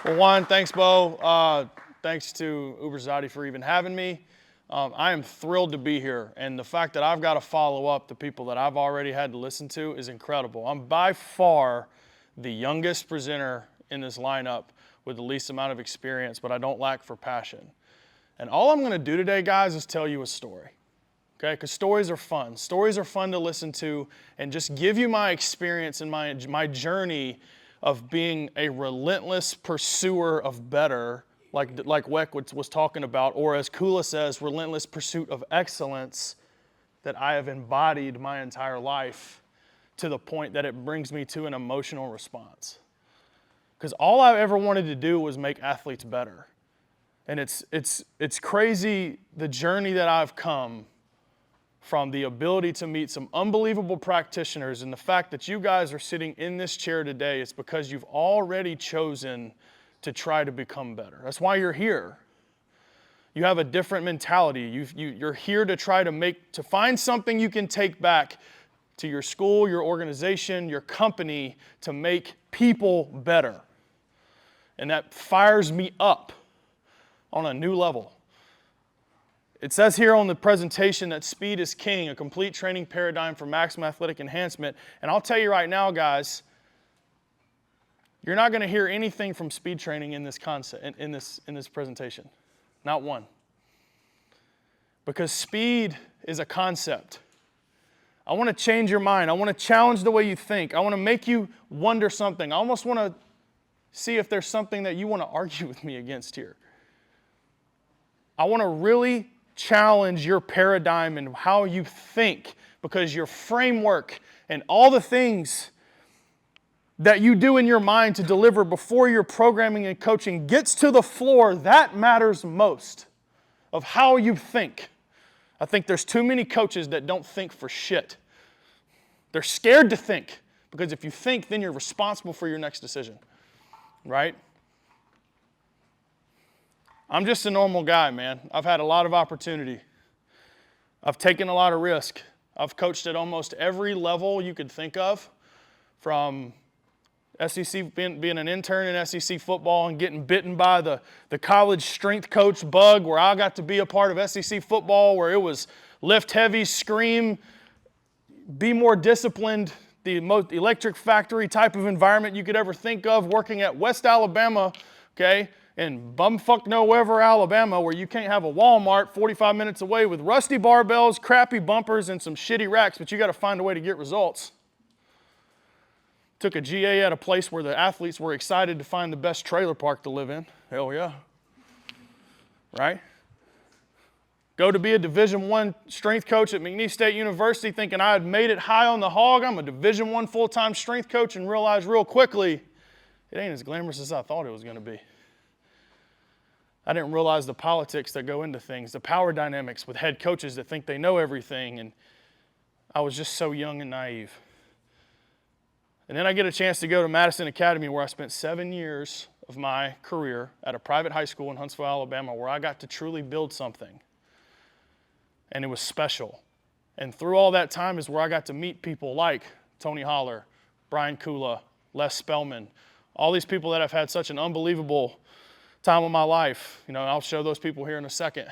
Well, one, thanks, Bo. Thanks to ubrZati for even having me. I am thrilled to be here, and the fact that I've got to follow up the people that I've already had to listen to is incredible. I'm by far the youngest presenter in this lineup with the least amount of experience, but I don't lack for passion. And all I'm going to do today, guys, is tell you a story, okay? Because stories are fun. Stories are fun to listen to and just give you my experience and my journey of being a relentless pursuer of better, like Weck was talking about, or as Kula says, relentless pursuit of excellence that I have embodied my entire life to the point that it brings me to an emotional response. Because all I ever wanted to do was make athletes better. And it's crazy the journey that I've come from the ability to meet some unbelievable practitioners, and the fact that you guys are sitting in this chair today is because you've already chosen to try to become better. That's why you're here. You have a different mentality. You're here to try to find something you can take back to your school, your organization, your company to make people better. And that fires me up on a new level. It says here on the presentation that speed is king, a complete training paradigm for maximum athletic enhancement. And I'll tell you right now, guys, you're not going to hear anything from speed training in this concept, in this presentation. Not one. Because speed is a concept. I want to change your mind. I want to challenge the way you think. I want to make you wonder something. I almost want to see if there's something that you want to argue with me against here. I want to really challenge your paradigm and how you think, because your framework and all the things that you do in your mind to deliver before your programming and coaching gets to the floor, that matters most of how you think. I think there's too many coaches that don't think for shit. They're scared to think, because if you think, then you're responsible for your next decision, right? I'm just a normal guy, man. I've had a lot of opportunity. I've taken a lot of risk. I've coached at almost every level you could think of, from SEC, being an intern in SEC football and getting bitten by the college strength coach bug, where I got to be a part of SEC football, where it was lift heavy, scream, be more disciplined, the most electric factory type of environment you could ever think of, working at West Alabama, okay, in bumfuck nowhere, Alabama, where you can't have a Walmart 45 minutes away with rusty barbells, crappy bumpers, and some shitty racks, but you got to find a way to get results. Took a GA at a place where the athletes were excited to find the best trailer park to live in. Hell yeah. Right? Go to be a Division I strength coach at McNeese State University thinking I had made it high on the hog. I'm a Division I full-time strength coach, and realized real quickly it ain't as glamorous as I thought it was going to be. I didn't realize the politics that go into things, the power dynamics with head coaches that think they know everything, and I was just so young and naive. And then I get a chance to go to Madison Academy, where I spent 7 years of my career at a private high school in Huntsville, Alabama, where I got to truly build something. And it was special. And through all that time is where I got to meet people like Tony Holler, Brian Kula, Les Spellman, all these people that have had such an unbelievable time of my life. You know, and I'll show those people here in a second.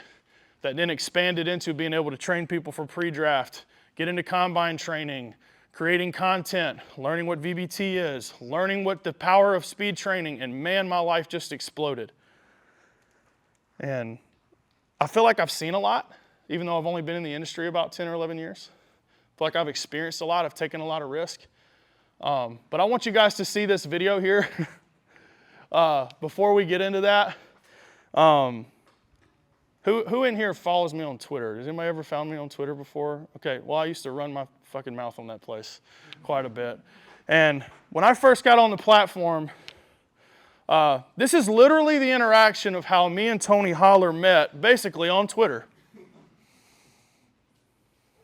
That then expanded into being able to train people for pre-draft, get into combine training, creating content, learning what VBT is, learning what the power of speed training, and man, my life just exploded. And I feel like I've seen a lot, even though I've only been in the industry about 10 or 11 years. I feel like I've experienced a lot, I've taken a lot of risk. But I want you guys to see this video here before we get into that. Who in here follows me on Twitter? Has anybody ever found me on Twitter before? Okay, well, I used to run my fucking mouth on that place quite a bit. And when I first got on the platform, this is literally the interaction of how me and Tony Holler met, basically on Twitter.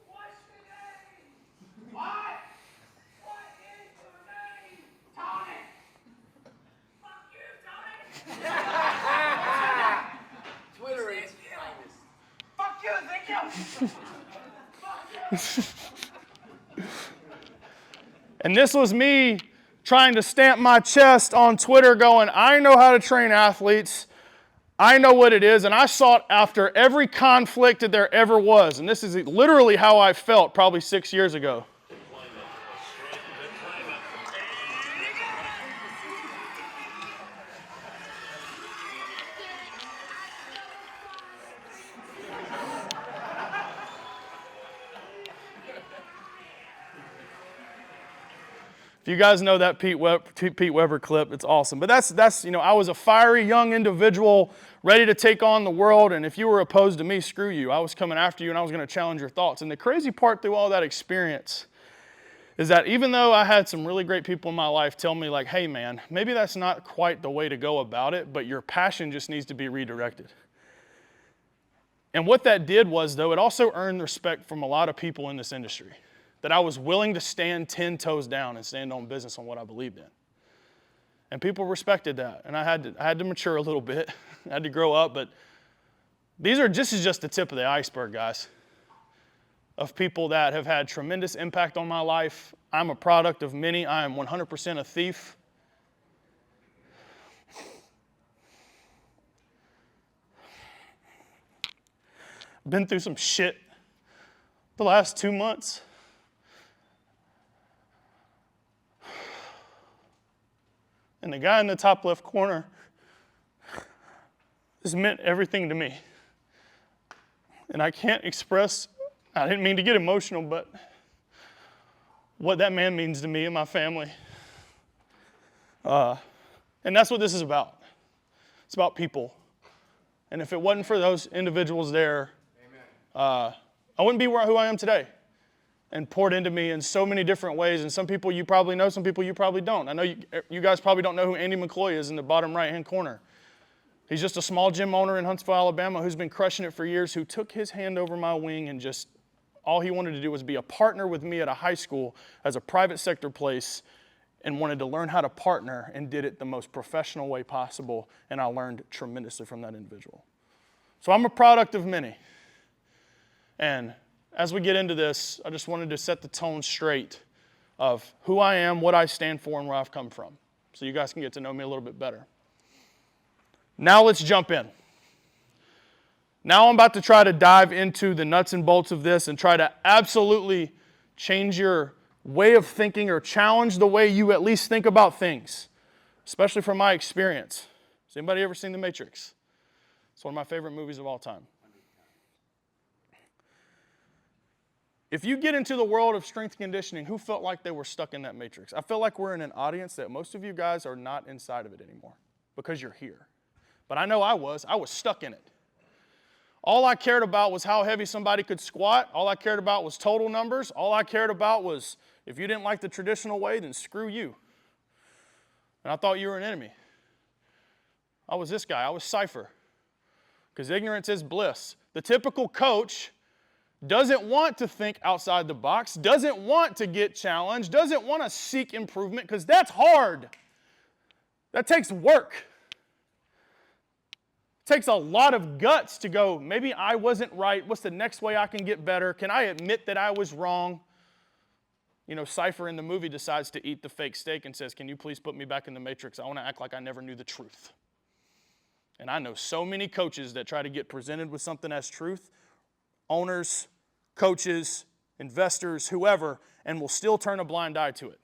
What's your name? What? What is your name? Tony! Fuck you, Tony! Twitter is famous. Fuck you, thank you! Fuck you! And this was me trying to stamp my chest on Twitter going, I know how to train athletes. I know what it is, and I sought after every conflict that there ever was. And this is literally how I felt probably 6 years ago. If you guys know that Pete Weber clip, it's awesome. But that's I was a fiery young individual ready to take on the world, and if you were opposed to me, screw you. I was coming after you, and I was going to challenge your thoughts. And the crazy part through all that experience is that even though I had some really great people in my life tell me like, hey man, maybe that's not quite the way to go about it, but your passion just needs to be redirected. And what that did was, though, it also earned respect from a lot of people in this industry. That I was willing to stand 10 toes down and stand on business on what I believed in. And people respected that. And I had to mature a little bit. I had to grow up. But this is just the tip of the iceberg, guys, of people that have had tremendous impact on my life. I'm a product of many. I am 100% a thief. Been through some shit the last 2 months. And the guy in the top left corner has meant everything to me. And I can't express, I didn't mean to get emotional, but what that man means to me and my family. And that's what this is about. It's about people. And if it wasn't for those individuals there, I wouldn't be who I am today. And poured into me in so many different ways. And some people you probably know, some people you probably don't. I know you guys probably don't know who Andy McCloy is in the bottom right-hand corner. He's just a small gym owner in Huntsville, Alabama, who's been crushing it for years, who took his hand over my wing and just all he wanted to do was be a partner with me at a high school as a private sector place and wanted to learn how to partner and did it the most professional way possible. And I learned tremendously from that individual. So I'm a product of many. And as we get into this, I just wanted to set the tone straight of who I am, what I stand for, and where I've come from, so you guys can get to know me a little bit better. Now let's jump in. Now I'm about to try to dive into the nuts and bolts of this and try to absolutely change your way of thinking or challenge the way you at least think about things, especially from my experience. Has anybody ever seen The Matrix? It's one of my favorite movies of all time. If you get into the world of strength conditioning, who felt like they were stuck in that matrix? I feel like we're in an audience that most of you guys are not inside of it anymore because you're here. But I know I was stuck in it. All I cared about was how heavy somebody could squat. All I cared about was total numbers. All I cared about was if you didn't like the traditional way, then screw you. And I thought you were an enemy. I was this guy. I was Cypher. Because ignorance is bliss. The typical coach doesn't want to think outside the box, doesn't want to get challenged, doesn't want to seek improvement, because that's hard. That takes work. It takes a lot of guts to go, maybe I wasn't right. What's the next way I can get better? Can I admit that I was wrong? Cypher in the movie decides to eat the fake steak and says, can you please put me back in the matrix? I want to act like I never knew the truth. And I know so many coaches that try to get presented with something as truth, owners, coaches, investors, whoever, and will still turn a blind eye to it.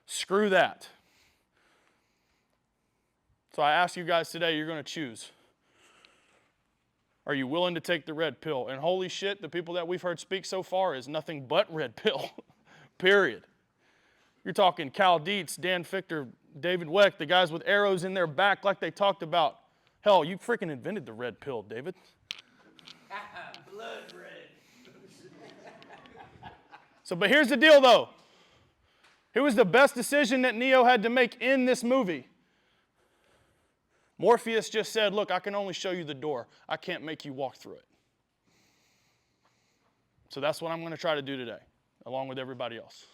Screw that. So I ask you guys today, you're going to choose. Are you willing to take the red pill? And holy shit, the people that we've heard speak so far is nothing but red pill, period. You're talking Cal Dietz, Dan Fichter, David Weck, the guys with arrows in their back like they talked about. Hell, you freaking invented the red pill, David. Blood red. But here's the deal, though. Who was the best decision that Neo had to make in this movie? Morpheus just said, look, I can only show you the door. I can't make you walk through it. So that's what I'm going to try to do today, along with everybody else.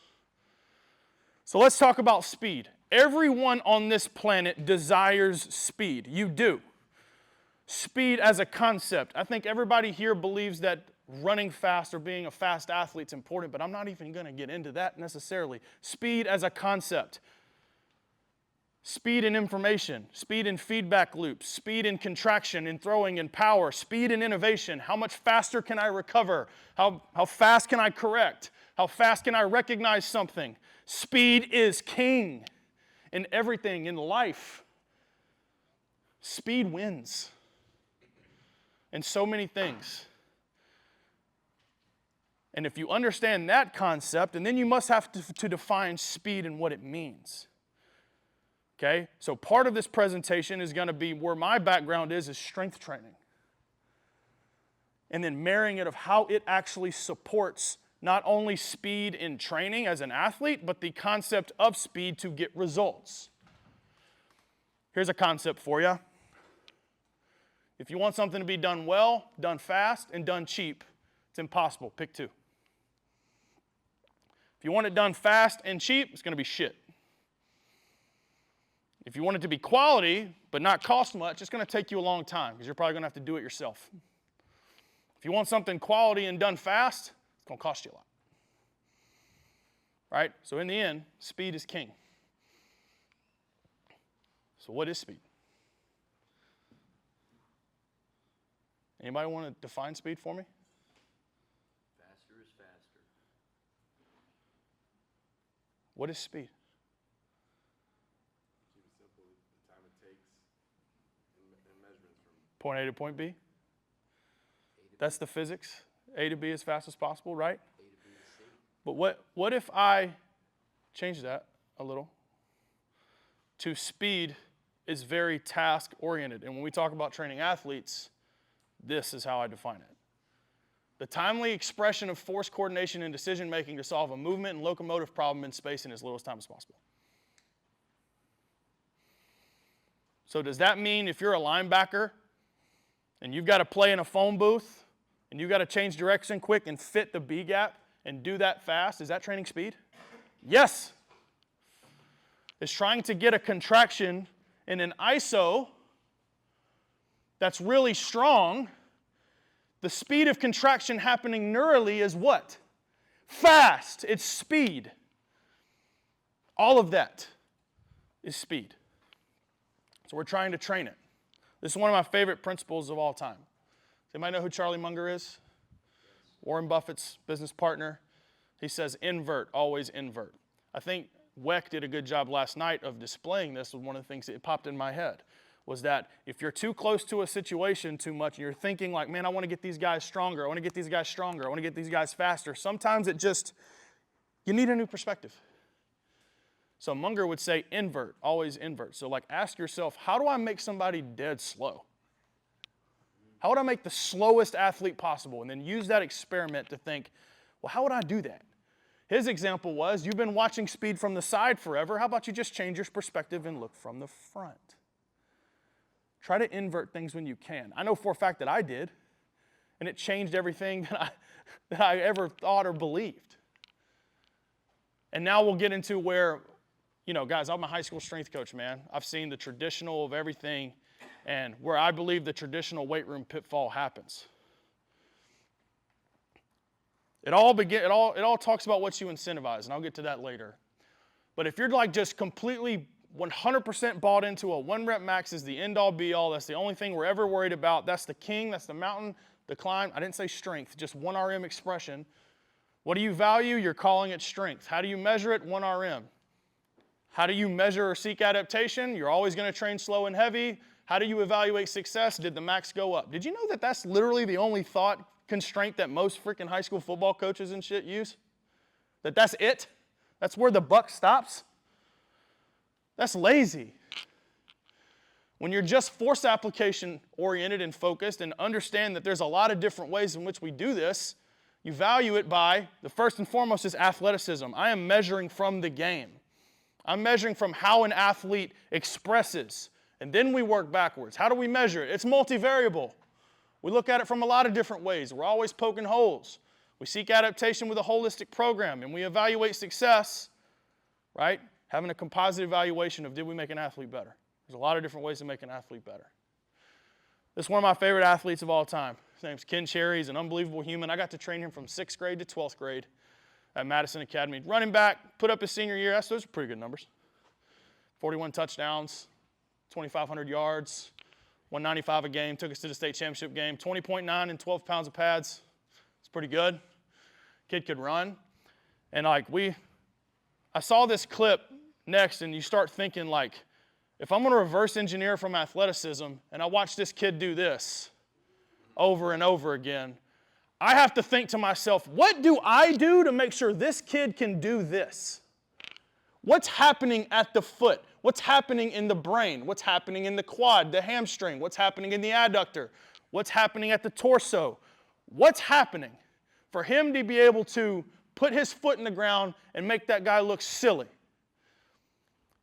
So let's talk about speed. Everyone on this planet desires speed. You do. Speed as a concept. I think everybody here believes that running fast or being a fast athlete is important, but I'm not even going to get into that necessarily. Speed as a concept. Speed in information, speed in feedback loops, speed in contraction, in throwing, in power, speed in innovation. How much faster can I recover? How fast can I correct? How fast can I recognize something? Speed is king in everything in life. Speed wins in so many things. And if you understand that concept, and then you must have to define speed and what it means. Okay, so part of this presentation is going to be where my background is strength training. And then marrying it of how it actually supports not only speed in training as an athlete, but the concept of speed to get results. Here's a concept for you. If you want something to be done well, done fast, and done cheap, it's impossible. Pick two. If you want it done fast and cheap, it's going to be shit. If you want it to be quality, but not cost much, it's going to take you a long time because you're probably going to have to do it yourself. If you want something quality and done fast, it's going to cost you a lot. Right? So in the end, speed is king. So what is speed? Anybody want to define speed for me? Faster is faster. What is speed? Keep it simple, the time it takes in measurements from Point A to point B? That's the physics. A to B as fast as possible, right? A to B to C. But what if I change that a little to speed is very task-oriented. And when we talk about training athletes, this is how I define it. The timely expression of force coordination and decision-making to solve a movement and locomotive problem in space in as little time as possible. So does that mean if you're a linebacker and you've got to play in a phone booth and you've got to change direction quick and fit the B gap and do that fast, is that training speed? Yes. It's trying to get a contraction in an ISO that's really strong. The speed of contraction happening neurally is what? Fast. It's speed. All of that is speed. So we're trying to train it. This is one of my favorite principles of all time. Does anybody know who Charlie Munger is? Warren Buffett's business partner. He says, invert, always invert. I think Weck did a good job last night of displaying this. One of the things that popped in my head was that if you're too close to a situation too much and you're thinking like, man, I want to get these guys stronger, I want to get these guys stronger, I want to get these guys faster, sometimes it just, you need a new perspective. So Munger would say invert, always invert. So like ask yourself, how do I make somebody dead slow? How would I make the slowest athlete possible? And then use that experiment to think, well, how would I do that? His example was, you've been watching speed from the side forever. How about you just change your perspective and look from the front? Try to invert things when you can. I know for a fact that I did, and it changed everything that I ever thought or believed. And now we'll get into where, guys, I'm a high school strength coach, man. I've seen the traditional of everything and where I believe the traditional weight room pitfall happens. It all talks about what you incentivize, and I'll get to that later. But if you're like just completely 100% bought into a 1 rep max is the end all be all, that's the only thing we're ever worried about, that's the king, that's the mountain, the climb. I didn't say strength, just 1 RM expression. What do you value? You're calling it strength. How do you measure it? 1 RM. How do you measure or seek adaptation? You're always going to train slow and heavy. How do you evaluate success? Did the max go up? Did you know that that's literally the only thought constraint that most freaking high school football coaches and shit use? That's it? That's where the buck stops? That's lazy. When you're just force application oriented and focused and understand that there's a lot of different ways in which we do this, you value it by, the first and foremost is athleticism. I am measuring from the game. I'm measuring from how an athlete expresses. And then we work backwards. How do we measure it? It's multivariable. We look at it from a lot of different ways. We're always poking holes. We seek adaptation with a holistic program, and we evaluate success, right? Having a composite evaluation of did we make an athlete better. There's a lot of different ways to make an athlete better. This is one of my favorite athletes of all time. His name's Ken Cherry. He's an unbelievable human. I got to train him from 6th grade to 12th grade at Madison Academy. Running back, put up his senior year. Those are pretty good numbers. 41 touchdowns, 2,500 yards, 195 a game, took us to the state championship game, 20.9 and 12 pounds of pads. It's pretty good. Kid could run. And I saw this clip next, and you start thinking if I'm going to reverse engineer from athleticism and I watch this kid do this over and over again, I have to think to myself, what do I do to make sure this kid can do this? What's happening at the foot? What's happening in the brain? What's happening in the quad, the hamstring? What's happening in the adductor? What's happening at the torso? What's happening for him to be able to put his foot in the ground and make that guy look silly?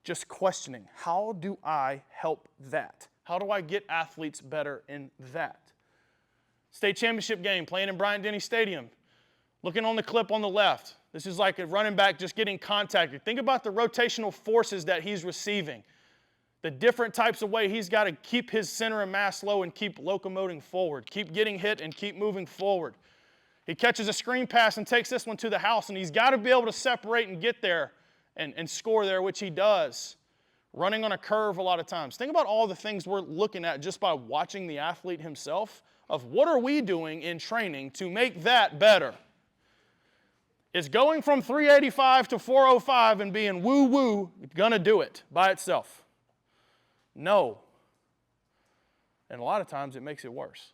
Just questioning, how do I help that? How do I get athletes better in that? State championship game, playing in Bryant-Denny Stadium. Looking on the clip on the left, this is like a running back just getting contacted. Think about the rotational forces that he's receiving. The different types of way he's got to keep his center of mass low and keep locomoting forward. Keep getting hit and keep moving forward. He catches a screen pass and takes this one to the house, and he's got to be able to separate and get there and score there, which he does. Running on a curve a lot of times. Think about all the things we're looking at just by watching the athlete himself of what are we doing in training to make that better. Is going from 385 to 405 and being woo-woo going to do it by itself? No. And a lot of times it makes it worse.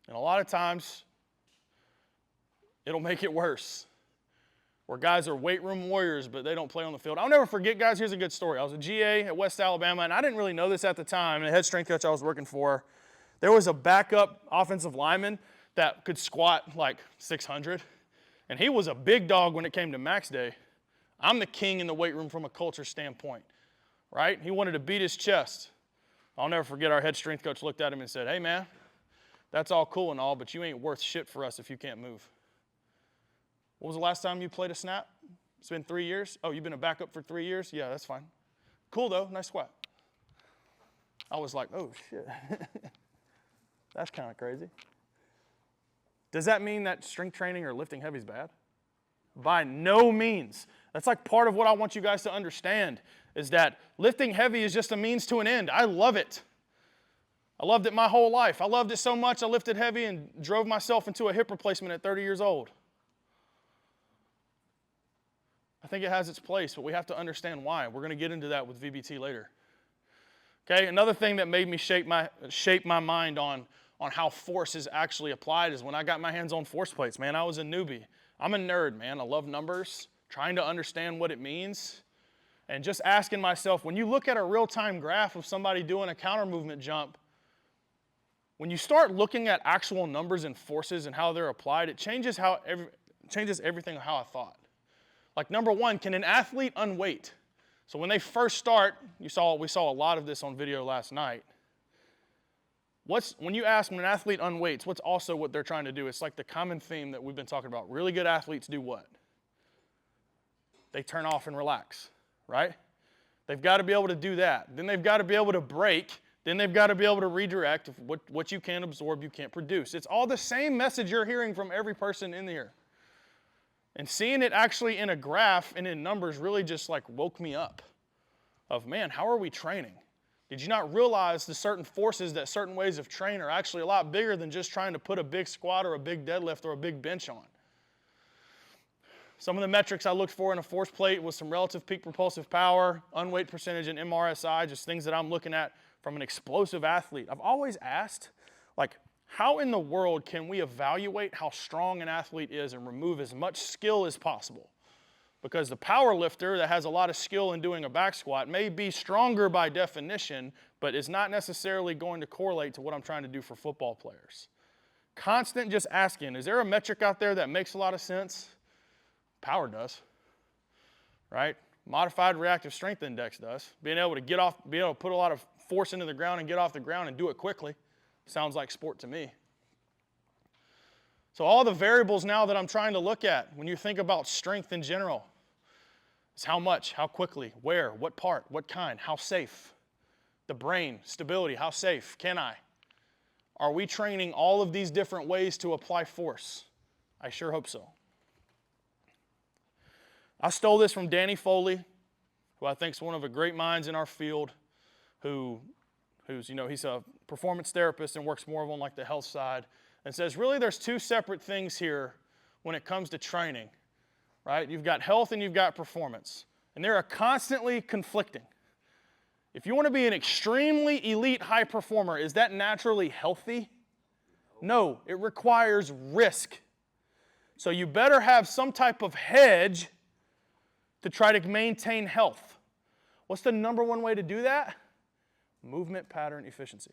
And a lot of times it'll make it worse. Where guys are weight room warriors, but they don't play on the field. I'll never forget, guys, here's a good story. I was a GA at West Alabama, and I didn't really know this at the time. The head strength coach I was working for, there was a backup offensive lineman that could squat 600, and he was a big dog when it came to max day. I'm the king in the weight room from a culture standpoint, right? He wanted to beat his chest. I'll never forget our head strength coach looked at him and said, "Hey, man, that's all cool and all, but you ain't worth shit for us if you can't move." What was the last time you played a snap? It's been 3 years. Oh, you've been a backup for 3 years? Yeah, that's fine. Cool, though. Nice squat. I was like, oh, shit. That's kind of crazy. Does that mean that strength training or lifting heavy is bad? By no means. That's part of what I want you guys to understand is that lifting heavy is just a means to an end. I love it. I loved it my whole life. I loved it so much I lifted heavy and drove myself into a hip replacement at 30 years old. I think it has its place, but we have to understand why. We're going to get into that with VBT later. Okay, another thing that made me shape my mind on how force is actually applied is when I got my hands on force plates, man. I was a newbie. I'm a nerd, man. I love numbers, trying to understand what it means, and just asking myself, when you look at a real-time graph of somebody doing a counter movement jump, when you start looking at actual numbers and forces and how they're applied, it changes everything how I thought. Number one, can an athlete unweight? So when they first start, we saw a lot of this on video last night. When you ask when an athlete unweights, what's also what they're trying to do? It's the common theme that we've been talking about. Really good athletes do what? They turn off and relax, right? They've got to be able to do that. Then they've got to be able to break. Then they've got to be able to redirect. What you can't absorb, you can't produce. It's all the same message you're hearing from every person in here. And seeing it actually in a graph and in numbers really just woke me up of, man, how are we training? Did you not realize the certain forces that certain ways of training are actually a lot bigger than just trying to put a big squat or a big deadlift or a big bench on? Some of the metrics I looked for in a force plate was some relative peak propulsive power, unweight percentage, and MRSI, just things that I'm looking at from an explosive athlete. I've always asked, how in the world can we evaluate how strong an athlete is and remove as much skill as possible? Because the power lifter that has a lot of skill in doing a back squat may be stronger by definition, but is not necessarily going to correlate to what I'm trying to do for football players. Constant just asking, is there a metric out there that makes a lot of sense? Power does, right? Modified reactive strength index does. Being able to put a lot of force into the ground and get off the ground and do it quickly. Sounds like sport to me. So all the variables now that I'm trying to look at when you think about strength in general, It's how much, how quickly, where, what part, what kind, how safe. The brain, stability, how safe can I? Are we training all of these different ways to apply force? I sure hope so. I stole this from Danny Foley, who I think is one of the great minds in our field, who's he's a performance therapist and works more on like the health side, and says really there's two separate things here when it comes to training, right? You've got health and you've got performance, and they are constantly conflicting. If you want to be an extremely elite high performer, is that naturally healthy? No, it requires risk. So you better have some type of hedge to try to maintain health. What's the number one way to do that? Movement pattern efficiency.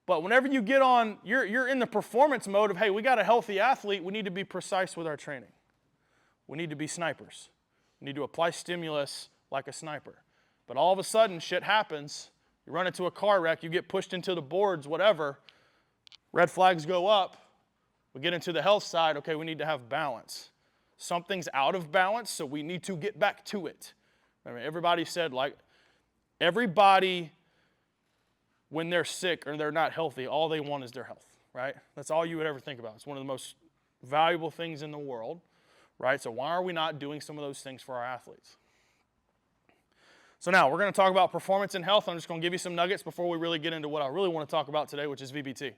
But whenever you get on, you're in the performance mode of, hey, we got a healthy athlete, we need to be precise with our training. We need to be snipers. We need to apply stimulus like a sniper. But all of a sudden, shit happens. You run into a car wreck, you get pushed into the boards, whatever. Red flags go up. We get into the health side, okay, we need to have balance. Something's out of balance, so we need to get back to it. I mean, everybody said, like, everybody, when they're sick or they're not healthy, all they want is their health, right? That's all you would ever think about. It's one of the most valuable things in the world, right? So why are we not doing some of those things for our athletes? So now we're going to talk about performance and health. I'm just going to give you some nuggets before we really get into what I really want to talk about today, which is VBT.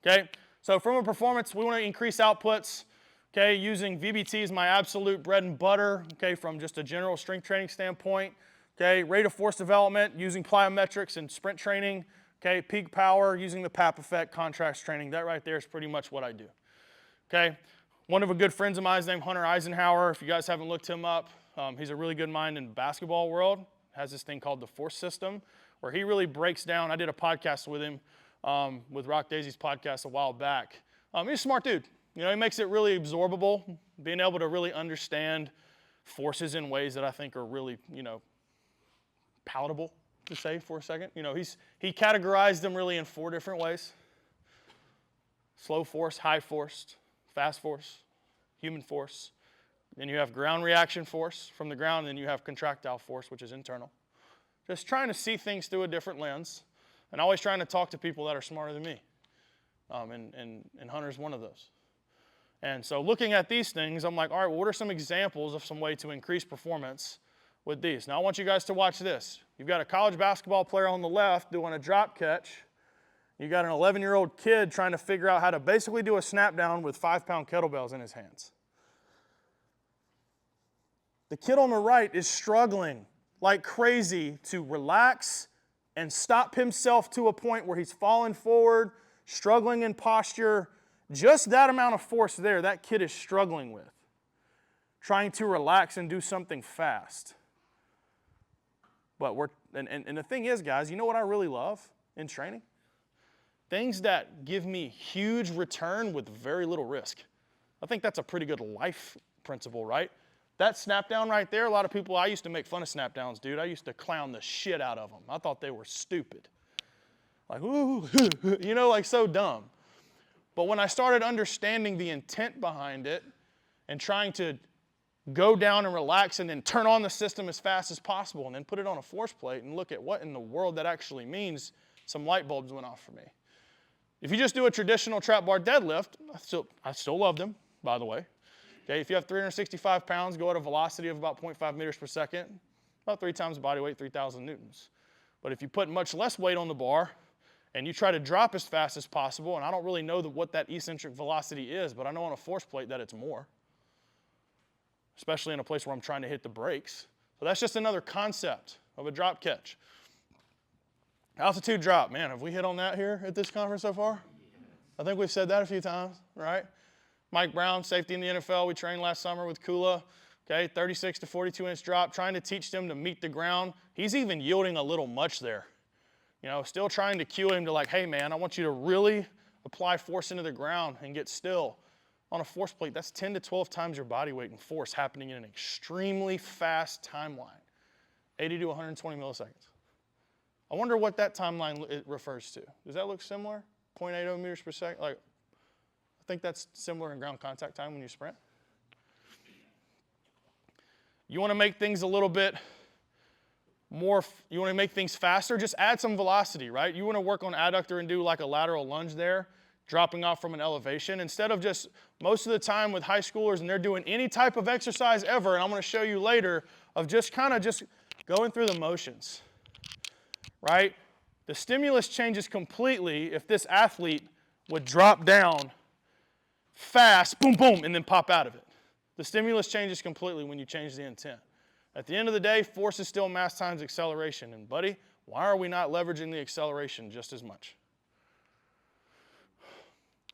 Okay? So from a performance, we want to increase outputs. Okay? Using VBT is my absolute bread and butter. Okay? From just a general strength training standpoint. Okay? Rate of force development using plyometrics and sprint training. Okay? Peak power using the PAP effect, contrast training. That right there is pretty much what I do. Okay? One of a good friends of mine is named Hunter Eisenhower. If you guys haven't looked him up, he's a really good mind in the basketball world. Has this thing called the force system, where he really breaks down. I did a podcast with him, with Rock Daisy's podcast a while back. He's a smart dude. You know, he makes it really absorbable, being able to really understand forces in ways that I think are really, palatable to say for a second. You know, he categorized them really in 4 different ways: slow force, high force, fast force, human force. Then you have ground reaction force from the ground, and then you have contractile force, which is internal. Just trying to see things through a different lens, and always trying to talk to people that are smarter than me. And Hunter's one of those. And so looking at these things, I'm like, all right, well, what are some examples of some way to increase performance with these? Now I want you guys to watch this. You've got a college basketball player on the left doing a drop catch. You got an 11-year-old kid trying to figure out how to basically do a snap down with 5-pound kettlebells in his hands. The kid on the right is struggling like crazy to relax and stop himself to a point where he's falling forward, struggling in posture. Just that amount of force there, that kid is struggling with, trying to relax and do something fast. But and the thing is, guys, you know what I really love in training? Things that give me huge return with very little risk. I think that's a pretty good life principle, right? That snap down right there, a lot of people, I used to make fun of snap downs, dude. I used to clown the shit out of them. I thought they were stupid. Like, ooh, like so dumb. But when I started understanding the intent behind it and trying to go down and relax and then turn on the system as fast as possible and then put it on a force plate and look at what in the world that actually means, some light bulbs went off for me. If you just do a traditional trap bar deadlift, I still love them, by the way. Okay, if you have 365 pounds, go at a velocity of about 0.5 meters per second, about 3 times body weight, 3,000 newtons. But if you put much less weight on the bar and you try to drop as fast as possible, and I don't really know what that eccentric velocity is, but I know on a force plate that it's more, especially in a place where I'm trying to hit the brakes. So that's just another concept of a drop catch. Altitude drop, man, have we hit on that here at this conference so far? I think we've said that a few times, right? Mike Brown, safety in the NFL, we trained last summer with Kula. Okay, 36 to 42-inch drop, trying to teach them to meet the ground. He's even yielding a little much there. You know, still trying to cue him to like, hey man, I want you to really apply force into the ground and get still. On a force plate, that's 10 to 12 times your body weight and force happening in an extremely fast timeline, 80 to 120 milliseconds. I wonder what that timeline it refers to. Does that look similar? 0.80 meters per second? I think that's similar in ground contact time when you sprint. You want to make things a little bit more, you want to make things faster, just add some velocity, right? You want to work on adductor and do like a lateral lunge there, dropping off from an elevation, instead of just, most of the time with high schoolers, and they're doing any type of exercise ever, and I'm going to show you later, of just kind of just going through the motions, right? The stimulus changes completely if this athlete would drop down fast, boom, boom, and then pop out of it. The stimulus changes completely when you change the intent. At the end of the day, force is still mass times acceleration. And buddy, why are we not leveraging the acceleration just as much?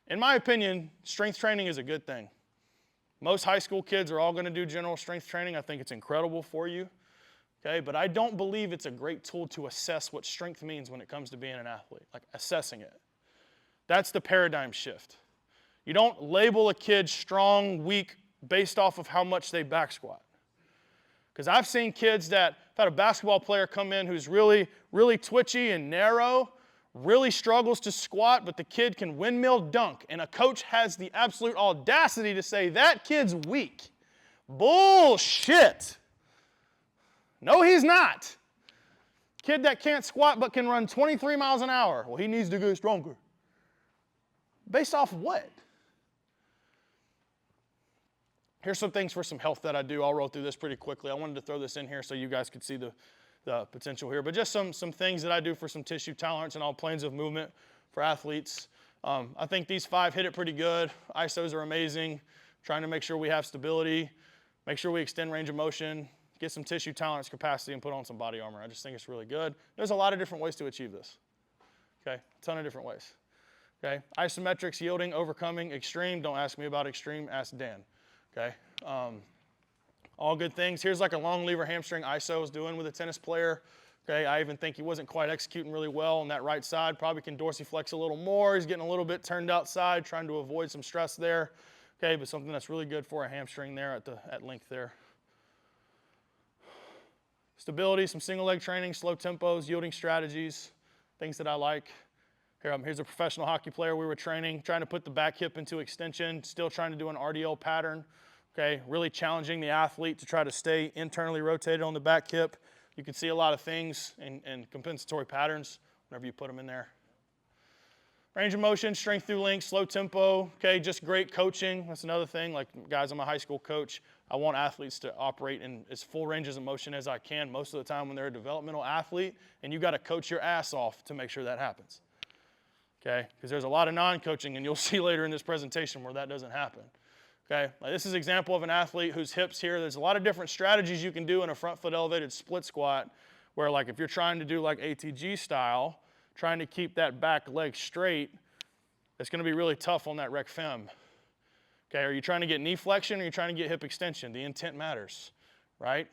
In my opinion, strength training is a good thing. Most high school kids are all going to do general strength training. I think it's incredible for you. Okay, but I don't believe it's a great tool to assess what strength means when it comes to being an athlete, like assessing it. That's the paradigm shift. You don't label a kid strong, weak, based off of how much they back squat. Because I've seen kids that, I've had a basketball player come in who's really, really twitchy and narrow, really struggles to squat, but the kid can windmill dunk, and a coach has the absolute audacity to say, that kid's weak. Bullshit. No, he's not. Kid that can't squat but can run 23 miles an hour. Well, he needs to get stronger. Based off what? Here's some things for some health that I do. I'll roll through this pretty quickly. I wanted to throw this in here so you guys could see the potential here. But just some things that I do for some tissue tolerance and all planes of movement for athletes. I think these 5 hit it pretty good. ISOs are amazing. Trying to make sure we have stability, make sure we extend range of motion, get some tissue tolerance capacity, and put on some body armor. I just think it's really good. There's a lot of different ways to achieve this. Okay, a ton of different ways. Okay, isometrics, yielding, overcoming, extreme. Don't ask me about extreme, ask Dan. Okay, all good things. Here's like a long lever hamstring ISO I was doing with a tennis player. Okay, I even think he wasn't quite executing really well on that right side. Probably can dorsiflex a little more. He's getting a little bit turned outside, trying to avoid some stress there. Okay, but something that's really good for a hamstring there at length there. Stability, some single leg training, slow tempos, yielding strategies, things that I like. Here's a professional hockey player we were training, trying to put the back hip into extension, still trying to do an RDL pattern. Okay, really challenging the athlete to try to stay internally rotated on the back hip. You can see a lot of things and compensatory patterns whenever you put them in there. Range of motion, strength through length, slow tempo. Okay, just great coaching. That's another thing. Like, guys, I'm a high school coach. I want athletes to operate in as full ranges of motion as I can most of the time when they're a developmental athlete, and you got to coach your ass off to make sure that happens. Okay, because there's a lot of non-coaching, and you'll see later in this presentation where that doesn't happen. Okay, like this is an example of an athlete whose hips here. There's a lot of different strategies you can do in a front foot elevated split squat, where like if you're trying to do like ATG style, trying to keep that back leg straight, it's going to be really tough on that rec fem. Okay, are you trying to get knee flexion or are you trying to get hip extension? The intent matters, right?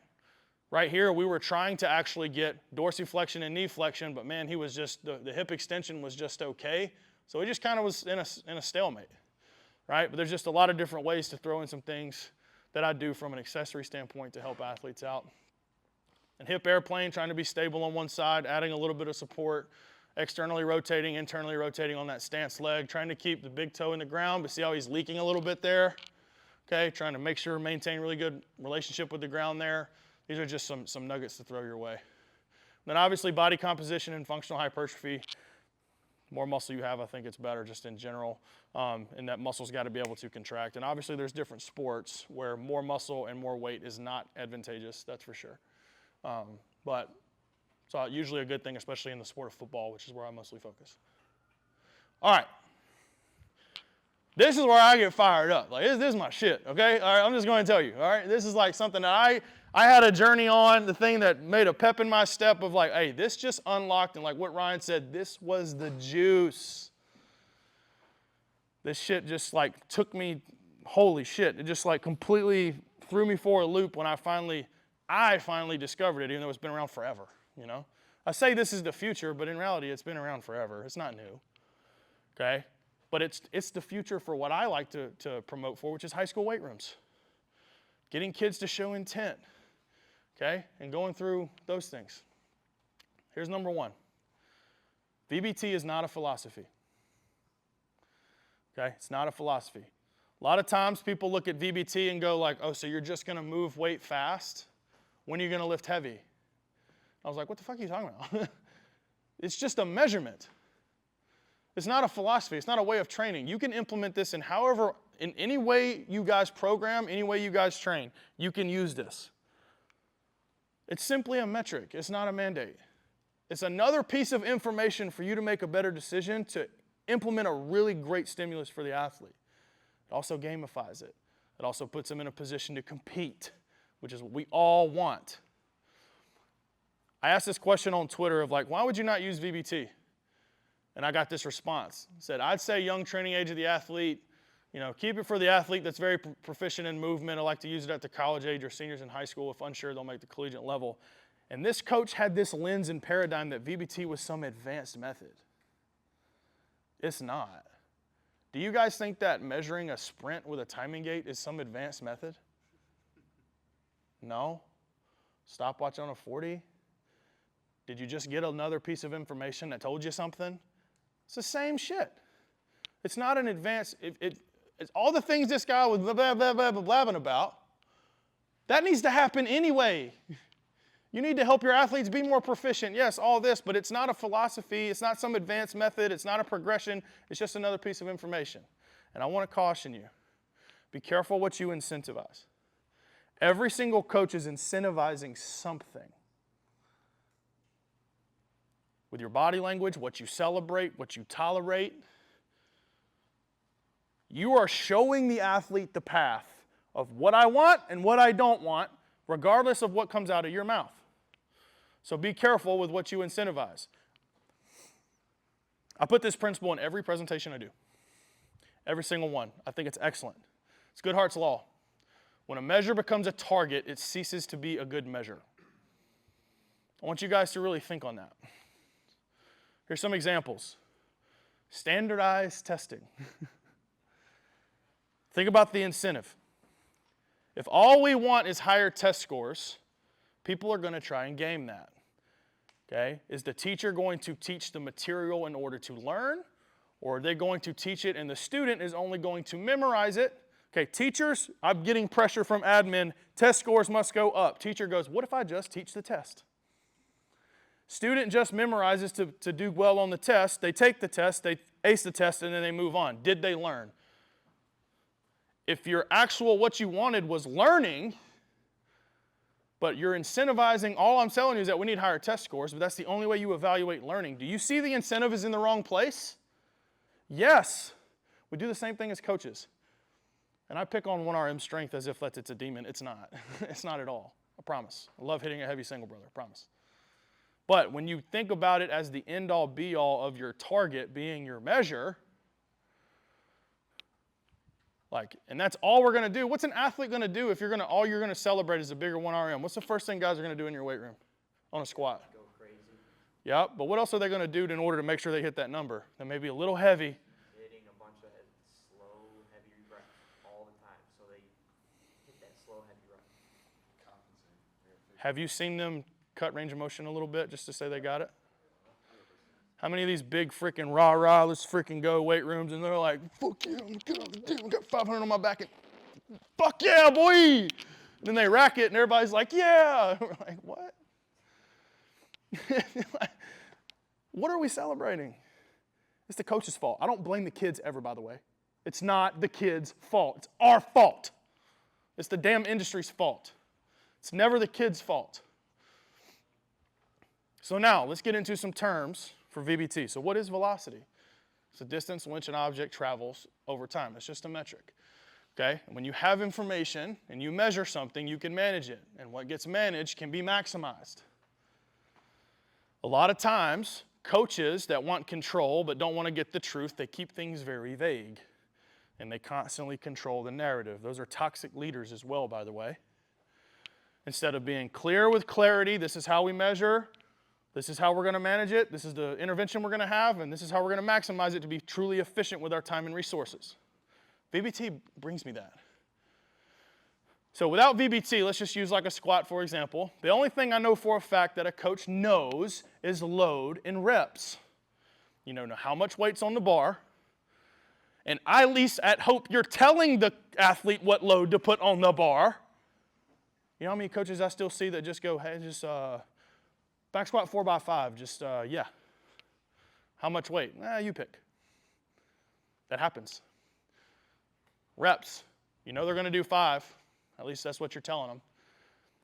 Right here, we were trying to actually get dorsiflexion and knee flexion, but man, he was just, the hip extension was just okay. So he just kind of was in a stalemate, right? But there's just a lot of different ways to throw in some things that I do from an accessory standpoint to help athletes out. And hip airplane, trying to be stable on one side, adding a little bit of support, externally rotating, internally rotating on that stance leg, trying to keep the big toe in the ground, but see how he's leaking a little bit there? Okay, trying to make sure, maintain really good relationship with the ground there. These are just some nuggets to throw your way. Then obviously body composition and functional hypertrophy. The more muscle you have, I think it's better just in general. And that muscle's got to be able to contract. And obviously there's different sports where more muscle and more weight is not advantageous, that's for sure. But so usually a good thing, especially in the sport of football, which is where I mostly focus. All right. This is where I get fired up. Like, this is my shit, okay? All right, I'm just going to tell you, all right? This is like something that I had a journey on, the thing that made a pep in my step of like, hey, this just unlocked, and like what Ryan said, this was the juice. This shit just like took me, holy shit, it just like completely threw me for a loop when I finally discovered it, even though it's been around forever. You know, I say this is the future, but in reality, it's been around forever. It's not new, okay? But it's the future for what I like to promote for, which is high school weight rooms. Getting kids to show intent, okay? And going through those things. Here's number one. VBT is not a philosophy, okay? It's not a philosophy. A lot of times people look at VBT and go like, oh, so you're just going to move weight fast? When are you going to lift heavy? I was like, what the fuck are you talking about? It's just a measurement. It's not a philosophy. It's not a way of training. You can implement this in any way you guys program, any way you guys train. You can use this. It's simply a metric. It's not a mandate. It's another piece of information for you to make a better decision to implement a really great stimulus for the athlete. It also gamifies it. It also puts them in a position to compete, which is what we all want. I asked this question on Twitter of like, why would you not use VBT? And I got this response. It said, I'd say young training age of the athlete, keep it for the athlete that's very proficient in movement. I like to use it at the college age or seniors in high school. If unsure, they'll make the collegiate level. And this coach had this lens and paradigm that VBT was some advanced method. It's not. Do you guys think that measuring a sprint with a timing gate is some advanced method? No? Stopwatch on a 40? Did you just get another piece of information that told you something? It's the same shit. It's not an advanced, it's all the things this guy was blah, blah, blah, blah, blah, blabbing about. That needs to happen anyway. You need to help your athletes be more proficient. Yes, all this, but it's not a philosophy. It's not some advanced method. It's not a progression. It's just another piece of information. And I want to caution you, be careful what you incentivize. Every single coach is incentivizing something. With your body language, what you celebrate, what you tolerate. You are showing the athlete the path of what I want and what I don't want, regardless of what comes out of your mouth. So be careful with what you incentivize. I put this principle in every presentation I do. Every single one. I think it's excellent. It's Goodhart's law. When a measure becomes a target, it ceases to be a good measure. I want you guys to really think on that. Here's some examples. Standardized testing. Think about the incentive. If all we want is higher test scores, people are going to try and game that. Okay? Is the teacher going to teach the material in order to learn? Or are they going to teach it and the student is only going to memorize it? Okay, teachers, I'm getting pressure from admin. Test scores must go up. Teacher goes, what if I just teach the test? Student just memorizes to do well on the test. They take the test, they ace the test, and then they move on. Did they learn? If your what you wanted was learning, but you're incentivizing, all I'm telling you is that we need higher test scores, but that's the only way you evaluate learning. Do you see the incentive is in the wrong place? Yes. We do the same thing as coaches. And I pick on 1RM strength as if it's a demon. It's not. It's not at all. I promise. I love hitting a heavy single, brother. I promise. But when you think about it as the end-all, be-all of your target being your measure, and that's all we're going to do. What's an athlete going to do if all you're going to celebrate is a bigger 1RM? What's the first thing guys are going to do in your weight room on a squat? Go crazy. Yeah, but what else are they going to do in order to make sure they hit that number? They may be a little heavy. Hitting a bunch of slow, heavy reps all the time. So they hit that slow, heavy rep. Compensate. Have you seen them cut range of motion a little bit just to say they got it? How many of these big freaking rah-rah, let's freaking go weight rooms, and they're like, fuck yeah, I'm gonna I got 500 on my back, and fuck yeah, boy! And then they rack it, and everybody's like, yeah! We're like, what? What are we celebrating? It's the coach's fault. I don't blame the kids ever, by the way. It's not the kids' fault. It's our fault. It's the damn industry's fault. It's never the kids' fault. So now, let's get into some terms for VBT. So what is velocity? It's the distance in which an object travels over time. It's just a metric. Okay? And when you have information and you measure something, you can manage it. And what gets managed can be maximized. A lot of times, coaches that want control but don't want to get the truth, they keep things very vague. And they constantly control the narrative. Those are toxic leaders as well, by the way. Instead of being clear with clarity, this is how we measure, this is how we're going to manage it, this is the intervention we're going to have, and this is how we're going to maximize it to be truly efficient with our time and resources. VBT brings me that. So without VBT, let's just use like a squat, for example. The only thing I know for a fact that a coach knows is load and reps. You know how much weight's on the bar, and at least at hope you're telling the athlete what load to put on the bar. You know how many coaches I still see that just go, hey, just back squat 4x5, just, yeah. How much weight? You pick. That happens. Reps. You know they're going to do 5. At least that's what you're telling them.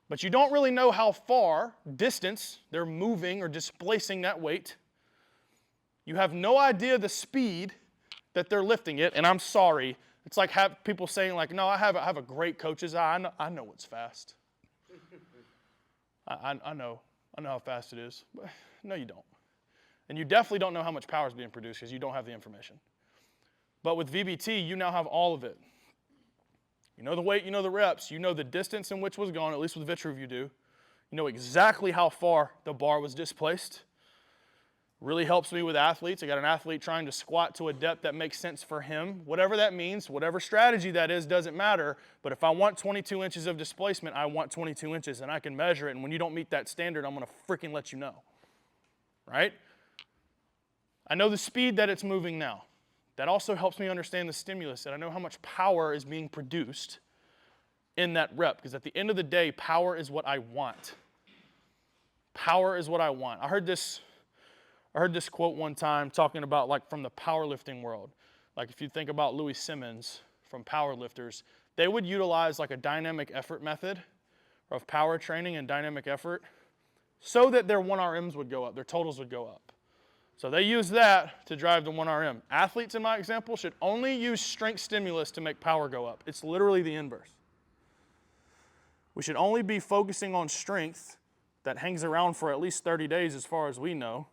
But you don't really know how far, distance, they're moving or displacing that weight. You have no idea the speed that they're lifting it, and I'm sorry. It's like people saying, like, no, I have a great coach's eye. I know what's fast. I know how fast it is. But no, you don't. And you definitely don't know how much power is being produced because you don't have the information. But with VBT, you now have all of it. You know the weight, you know the reps, you know the distance in which was gone, at least with Vitruve you do. You know exactly how far the bar was displaced. Really helps me with athletes. I got an athlete trying to squat to a depth that makes sense for him. Whatever that means, whatever strategy that is, doesn't matter. But if I want 22 inches of displacement, I want 22 inches, and I can measure it. And when you don't meet that standard, I'm going to freaking let you know. Right? I know the speed that it's moving now. That also helps me understand the stimulus, and I know how much power is being produced in that rep, because at the end of the day, power is what I want. Power is what I want. I heard this quote one time talking about, like, from the powerlifting world. Like, if you think about Louis Simmons from powerlifters, they would utilize like a dynamic effort method of power training and dynamic effort so that their 1RMs would go up, their totals would go up. So they use that to drive the 1RM. Athletes, in my example, should only use strength stimulus to make power go up. It's literally the inverse. We should only be focusing on strength that hangs around for at least 30 days as far as we know,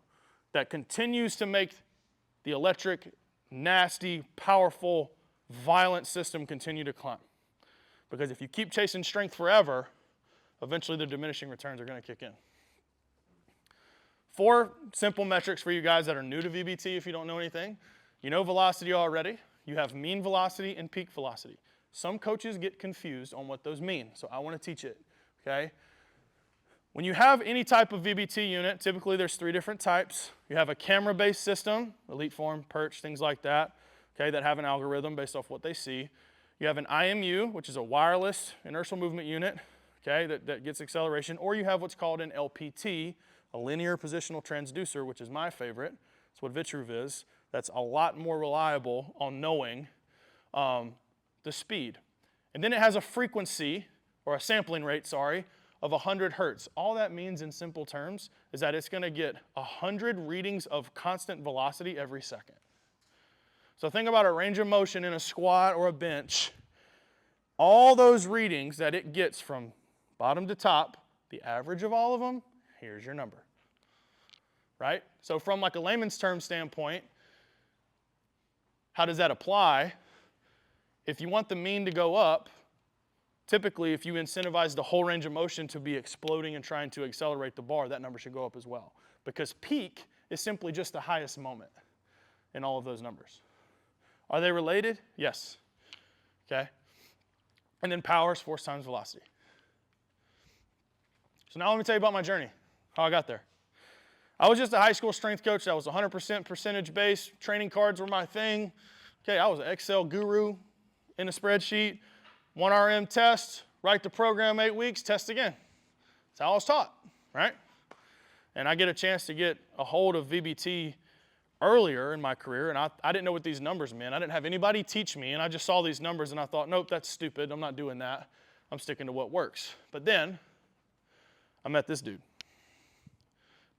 that continues to make the electric, nasty, powerful, violent system continue to climb. Because if you keep chasing strength forever, eventually the diminishing returns are going to kick in. 4 simple metrics for you guys that are new to VBT if you don't know anything. You know velocity already. You have mean velocity and peak velocity. Some coaches get confused on what those mean, so I want to teach it, okay? When you have any type of VBT unit, typically there's 3 different types. You have a camera-based system, elite form, perch, things like that, okay, that have an algorithm based off what they see. You have an IMU, which is a wireless inertial movement unit, okay, that gets acceleration, or you have what's called an LPT, a linear positional transducer, which is my favorite. That's what Vitruve is. That's a lot more reliable on knowing the speed. And then it has a frequency, or a sampling rate, sorry, of 100 hertz. All that means in simple terms is that it's going to get 100 readings of constant velocity every second. So think about a range of motion in a squat or a bench. All those readings that it gets from bottom to top, the average of all of them, here's your number, right? So from like a layman's term standpoint, how does that apply? If you want the mean to go up, typically if you incentivize the whole range of motion to be exploding and trying to accelerate the bar, that number should go up as well. Because peak is simply just the highest moment in all of those numbers. Are they related? Yes. Okay. And then power is force times velocity. So now let me tell you about my journey, how I got there. I was just a high school strength coach. That was 100% percentage-based. Training cards were my thing. Okay, I was an Excel guru in a spreadsheet. 1RM test, write the program 8 weeks, test again. That's how I was taught, right? And I get a chance to get a hold of VBT earlier in my career, and I didn't know what these numbers meant. I didn't have anybody teach me, and I just saw these numbers, and I thought, nope, that's stupid. I'm not doing that. I'm sticking to what works. But then I met this dude,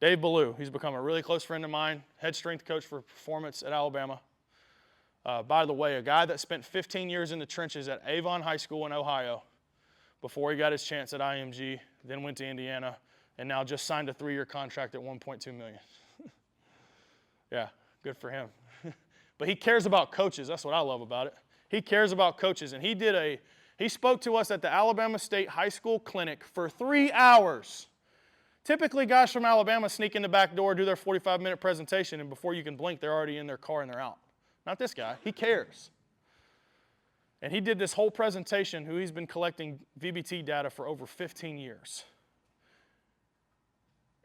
Dave Ballou. He's become a really close friend of mine, head strength coach for performance at Alabama. By the way, a guy that spent 15 years in the trenches at Avon High School in Ohio before he got his chance at IMG, then went to Indiana, and now just signed a 3-year contract at $1.2 million. Yeah, good for him. But he cares about coaches. That's what I love about it. He cares about coaches, and he spoke to us at the Alabama State High School Clinic for 3 hours. Typically, guys from Alabama sneak in the back door, do their 45-minute presentation, and before you can blink, they're already in their car and they're out. Not this guy. He cares. And he did this whole presentation, he's been collecting VBT data for over 15 years.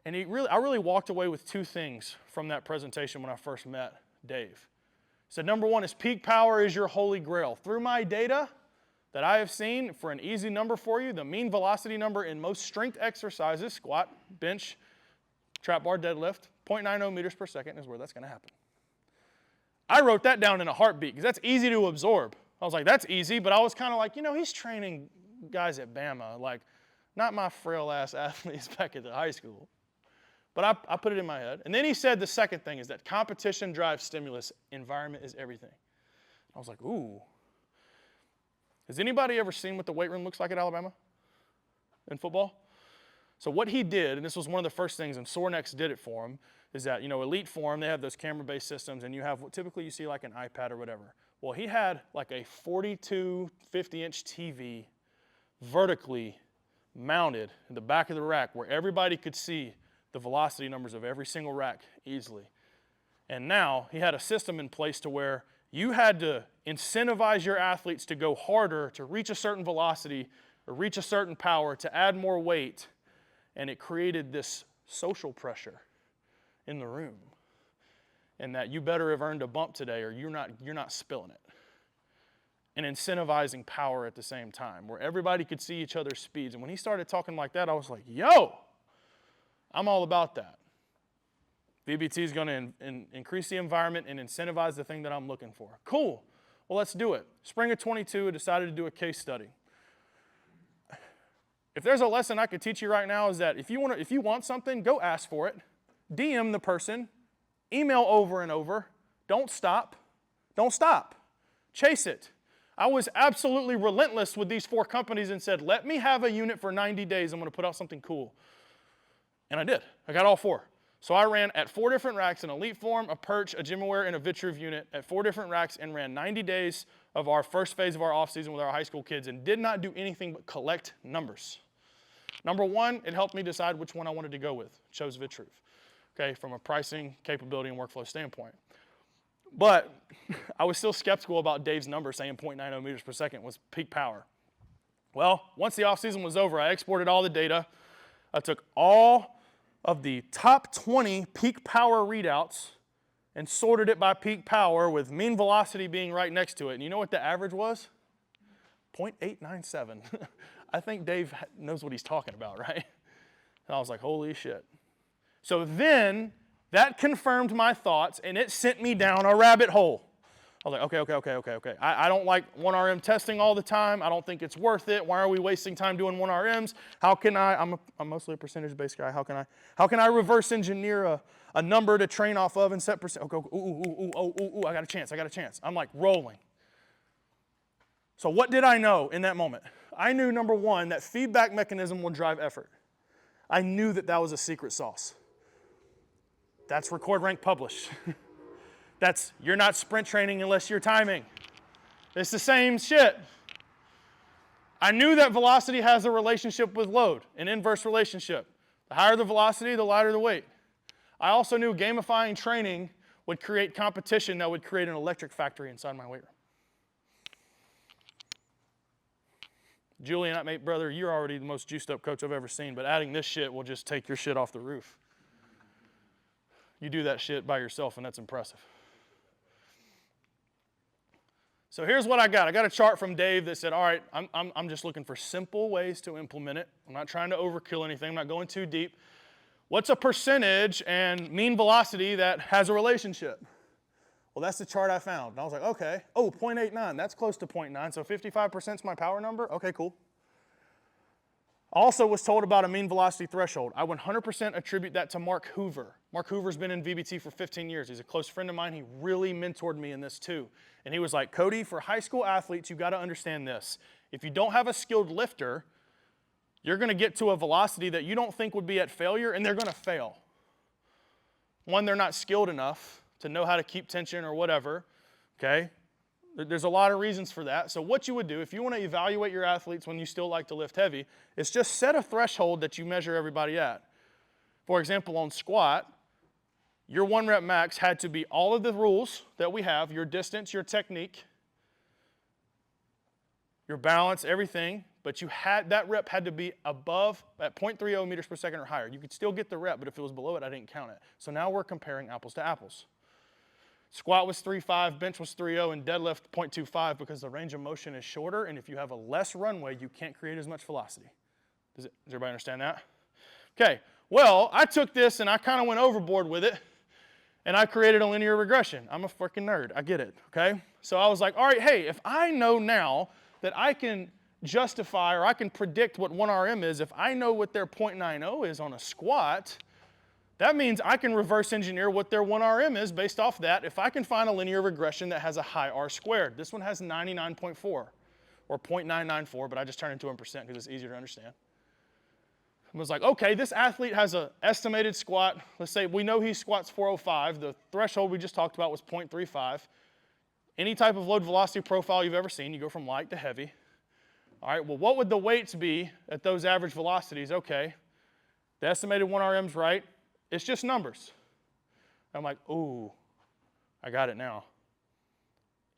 And I really walked away with 2 things from that presentation when I first met Dave. He said, number 1 is peak power is your holy grail. Through my data, that I have seen for an easy number for you, the mean velocity number in most strength exercises, squat, bench, trap bar, deadlift, 0.90 meters per second is where that's going to happen. I wrote that down in a heartbeat because that's easy to absorb. I was like, that's easy, but I was kind of like, he's training guys at Bama, like not my frail-ass athletes back at the high school. But I put it in my head. And then he said the second thing is that competition drives stimulus. Environment is everything. I was like, ooh. Has anybody ever seen what the weight room looks like at Alabama in football? So what he did, and this was one of the first things, and Sorenex did it for him, is that, Elite Form, they have those camera-based systems, and you have what typically you see like an iPad or whatever. Well, he had like a 42 50-inch TV vertically mounted in the back of the rack where everybody could see the velocity numbers of every single rack easily. And now he had a system in place to where you had to incentivize your athletes to go harder, to reach a certain velocity or reach a certain power, to add more weight, and it created this social pressure in the room. And that you better have earned a bump today or you're not spilling it. And incentivizing power at the same time, where everybody could see each other's speeds. And when he started talking like that, I was like, yo, I'm all about that. VBT is going to increase the environment and incentivize the thing that I'm looking for. Cool. Well, let's do it. Spring of 22, I decided to do a case study. If there's a lesson I could teach you right now is that if you want something, go ask for it. DM the person. Email over and over. Don't stop. Don't stop. Chase it. I was absolutely relentless with these 4 companies and said, let me have a unit for 90 days. I'm going to put out something cool. And I did. I got all 4. So I ran at 4 different racks, an Elite Form, a Perch, a GymAware, and a Vitruve unit at 4 different racks and ran 90 days of our first phase of our off-season with our high school kids and did not do anything but collect numbers. Number 1, it helped me decide which one I wanted to go with. Chose Vitruve, okay, from a pricing, capability, and workflow standpoint. But I was still skeptical about Dave's number saying 0.90 meters per second was peak power. Well, once the off-season was over, I exported all the data. I took all of the top 20 peak power readouts and sorted it by peak power with mean velocity being right next to it. And you know what the average was? 0.897. I think Dave knows what he's talking about, right? And I was like, holy shit. So then that confirmed my thoughts, and it sent me down a rabbit hole. I was like, okay. I don't like 1RM testing all the time. I don't think it's worth it. Why are we wasting time doing 1RMs? How can I'm mostly a percentage-based guy. How can I reverse engineer a number to train off of and set percent? Okay, I got a chance. I'm like rolling. So what did I know in that moment? I knew, number 1, that feedback mechanism will drive effort. I knew that was a secret sauce. That's record, rank, publish. That's you're not sprint training unless you're timing. It's the same shit. I knew that velocity has a relationship with load, an inverse relationship. The higher the velocity, the lighter the weight. I also knew gamifying training would create competition that would create an electric factory inside my weight room. Julian, mate, brother, you're already the most juiced up coach I've ever seen, but adding this shit will just take your shit off the roof. You do that shit by yourself, and that's impressive. So here's what I got. I got a chart from Dave that said, all right, I'm just looking for simple ways to implement it. I'm not trying to overkill anything. I'm not going too deep. What's a percentage and mean velocity that has a relationship? Well, that's the chart I found. And I was like, okay. Oh, 0.89. That's close to 0.9. So 55% is my power number? Okay, cool. Also was told about a mean velocity threshold. I 100% attribute that to Mark Hoover. Mark Hoover's been in VBT for 15 years. He's a close friend of mine. He really mentored me in this too. And he was like, Cody, for high school athletes, you've got to understand this. If you don't have a skilled lifter, you're going to get to a velocity that you don't think would be at failure, and they're going to fail. One, they're not skilled enough to know how to keep tension or whatever, okay? There's a lot of reasons for that. So what you would do, if you want to evaluate your athletes when you still like to lift heavy, is just set a threshold that you measure everybody at. For example, on squat, your 1 rep max had to be all of the rules that we have, your distance, your technique, your balance, everything, but that rep had to be above at 0.30 meters per second or higher. You could still get the rep, but if it was below it, I didn't count it. So now we're comparing apples to apples. Squat was 3.5, bench was 3.0, and deadlift 0.25 because the range of motion is shorter, and if you have a less runway, you can't create as much velocity. Does everybody understand that? Okay, well, I took this and I kind of went overboard with it, and I created a linear regression. I'm a freaking nerd, I get it, okay? So I was like, all right, hey, if I know now that I can justify or I can predict what 1RM is, if I know what their 0.90 is on a squat, that means I can reverse engineer what their 1RM is based off that if I can find a linear regression that has a high R squared. This one has 99.4 or 0.994, but I just turned it into 1% because it's easier to understand. I was like, okay, this athlete has an estimated squat. Let's say we know he squats 405. The threshold we just talked about was 0.35. Any type of load velocity profile you've ever seen, you go from light to heavy. All right, well, what would the weights be at those average velocities? Okay, the estimated 1RM's right. It's just numbers. I'm like, ooh, I got it now.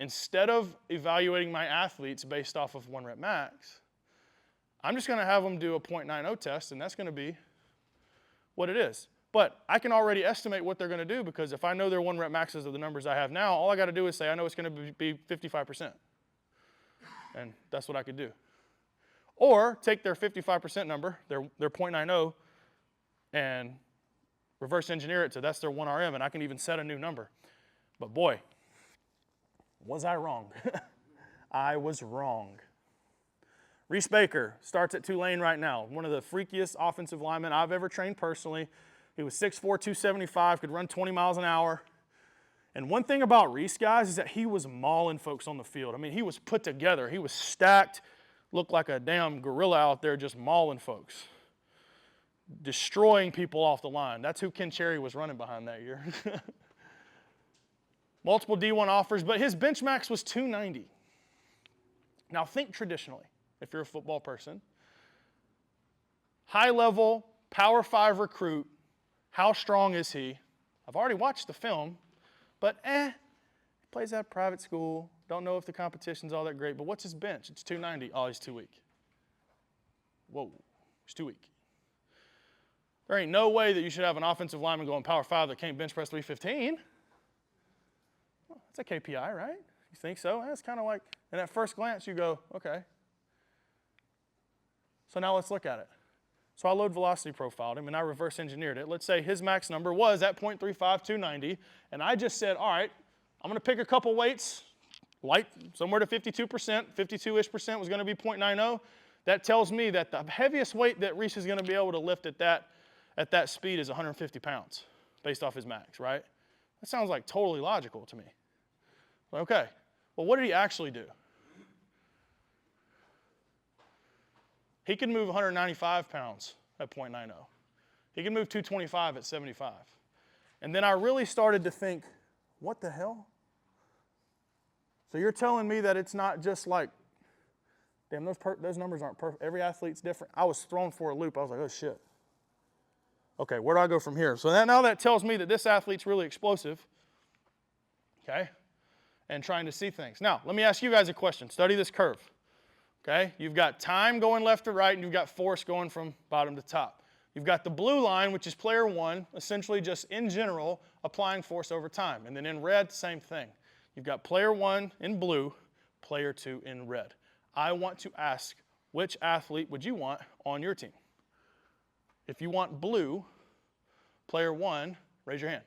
Instead of evaluating my athletes based off of 1 rep max, I'm just going to have them do a 0.90 test, and that's going to be what it is. But I can already estimate what they're going to do because if I know their 1 rep maxes of the numbers I have now, all I got to do is say I know it's going to be 55%. And that's what I could do. Or take their 55% number, their 0.90, and reverse engineer it to that's their 1RM, and I can even set a new number. But boy, was I wrong. I was wrong. Reese Baker starts at Tulane right now, one of the freakiest offensive linemen I've ever trained personally. He was 6'4", 275, could run 20 miles an hour. And one thing about Reese, guys, is that he was mauling folks on the field. I mean, he was put together. He was stacked, looked like a damn gorilla out there just mauling folks, destroying people off the line. That's who Ken Cherry was running behind that year. Multiple D1 offers, but his bench max was 290. Now think traditionally, if you're a football person. High level, Power 5 recruit, how strong is he? I've already watched the film, but he plays at a private school. Don't know if the competition's all that great, but what's his bench? It's 290. Oh, he's too weak. Whoa, he's too weak. There ain't no way that you should have an offensive lineman going Power 5 that can't bench press 315. Well, that's a KPI, right? You think so? That's kind of like, and at first glance you go, okay. So now let's look at it. So I load velocity profiled him and I reverse engineered it. Let's say his max number was at 0.35, 290, and I just said, all right, I'm going to pick a couple weights, light, somewhere to 52%, 52-ish% was going to be 0.90. That tells me that the heaviest weight that Reese is going to be able to lift at that speed is 150 pounds based off his max, right? That sounds like totally logical to me. Okay, well, what did he actually do? He can move 195 pounds at 0.90. He can move 225 at 75. And then I really started to think, what the hell? So you're telling me that it's not just like, damn, those numbers aren't perfect. Every athlete's different. I was thrown for a loop. I was like, oh, shit. Okay, where do I go from here? So now that tells me that this athlete's really explosive, okay, and trying to see things. Now, let me ask you guys a question. Study this curve, okay? You've got time going left to right, and you've got force going from bottom to top. You've got the blue line, which is player 1, essentially just in general applying force over time. And then in red, same thing. You've got player 1 in blue, player 2 in red. I want to ask, which athlete would you want on your team? If you want blue, player 1, raise your hand.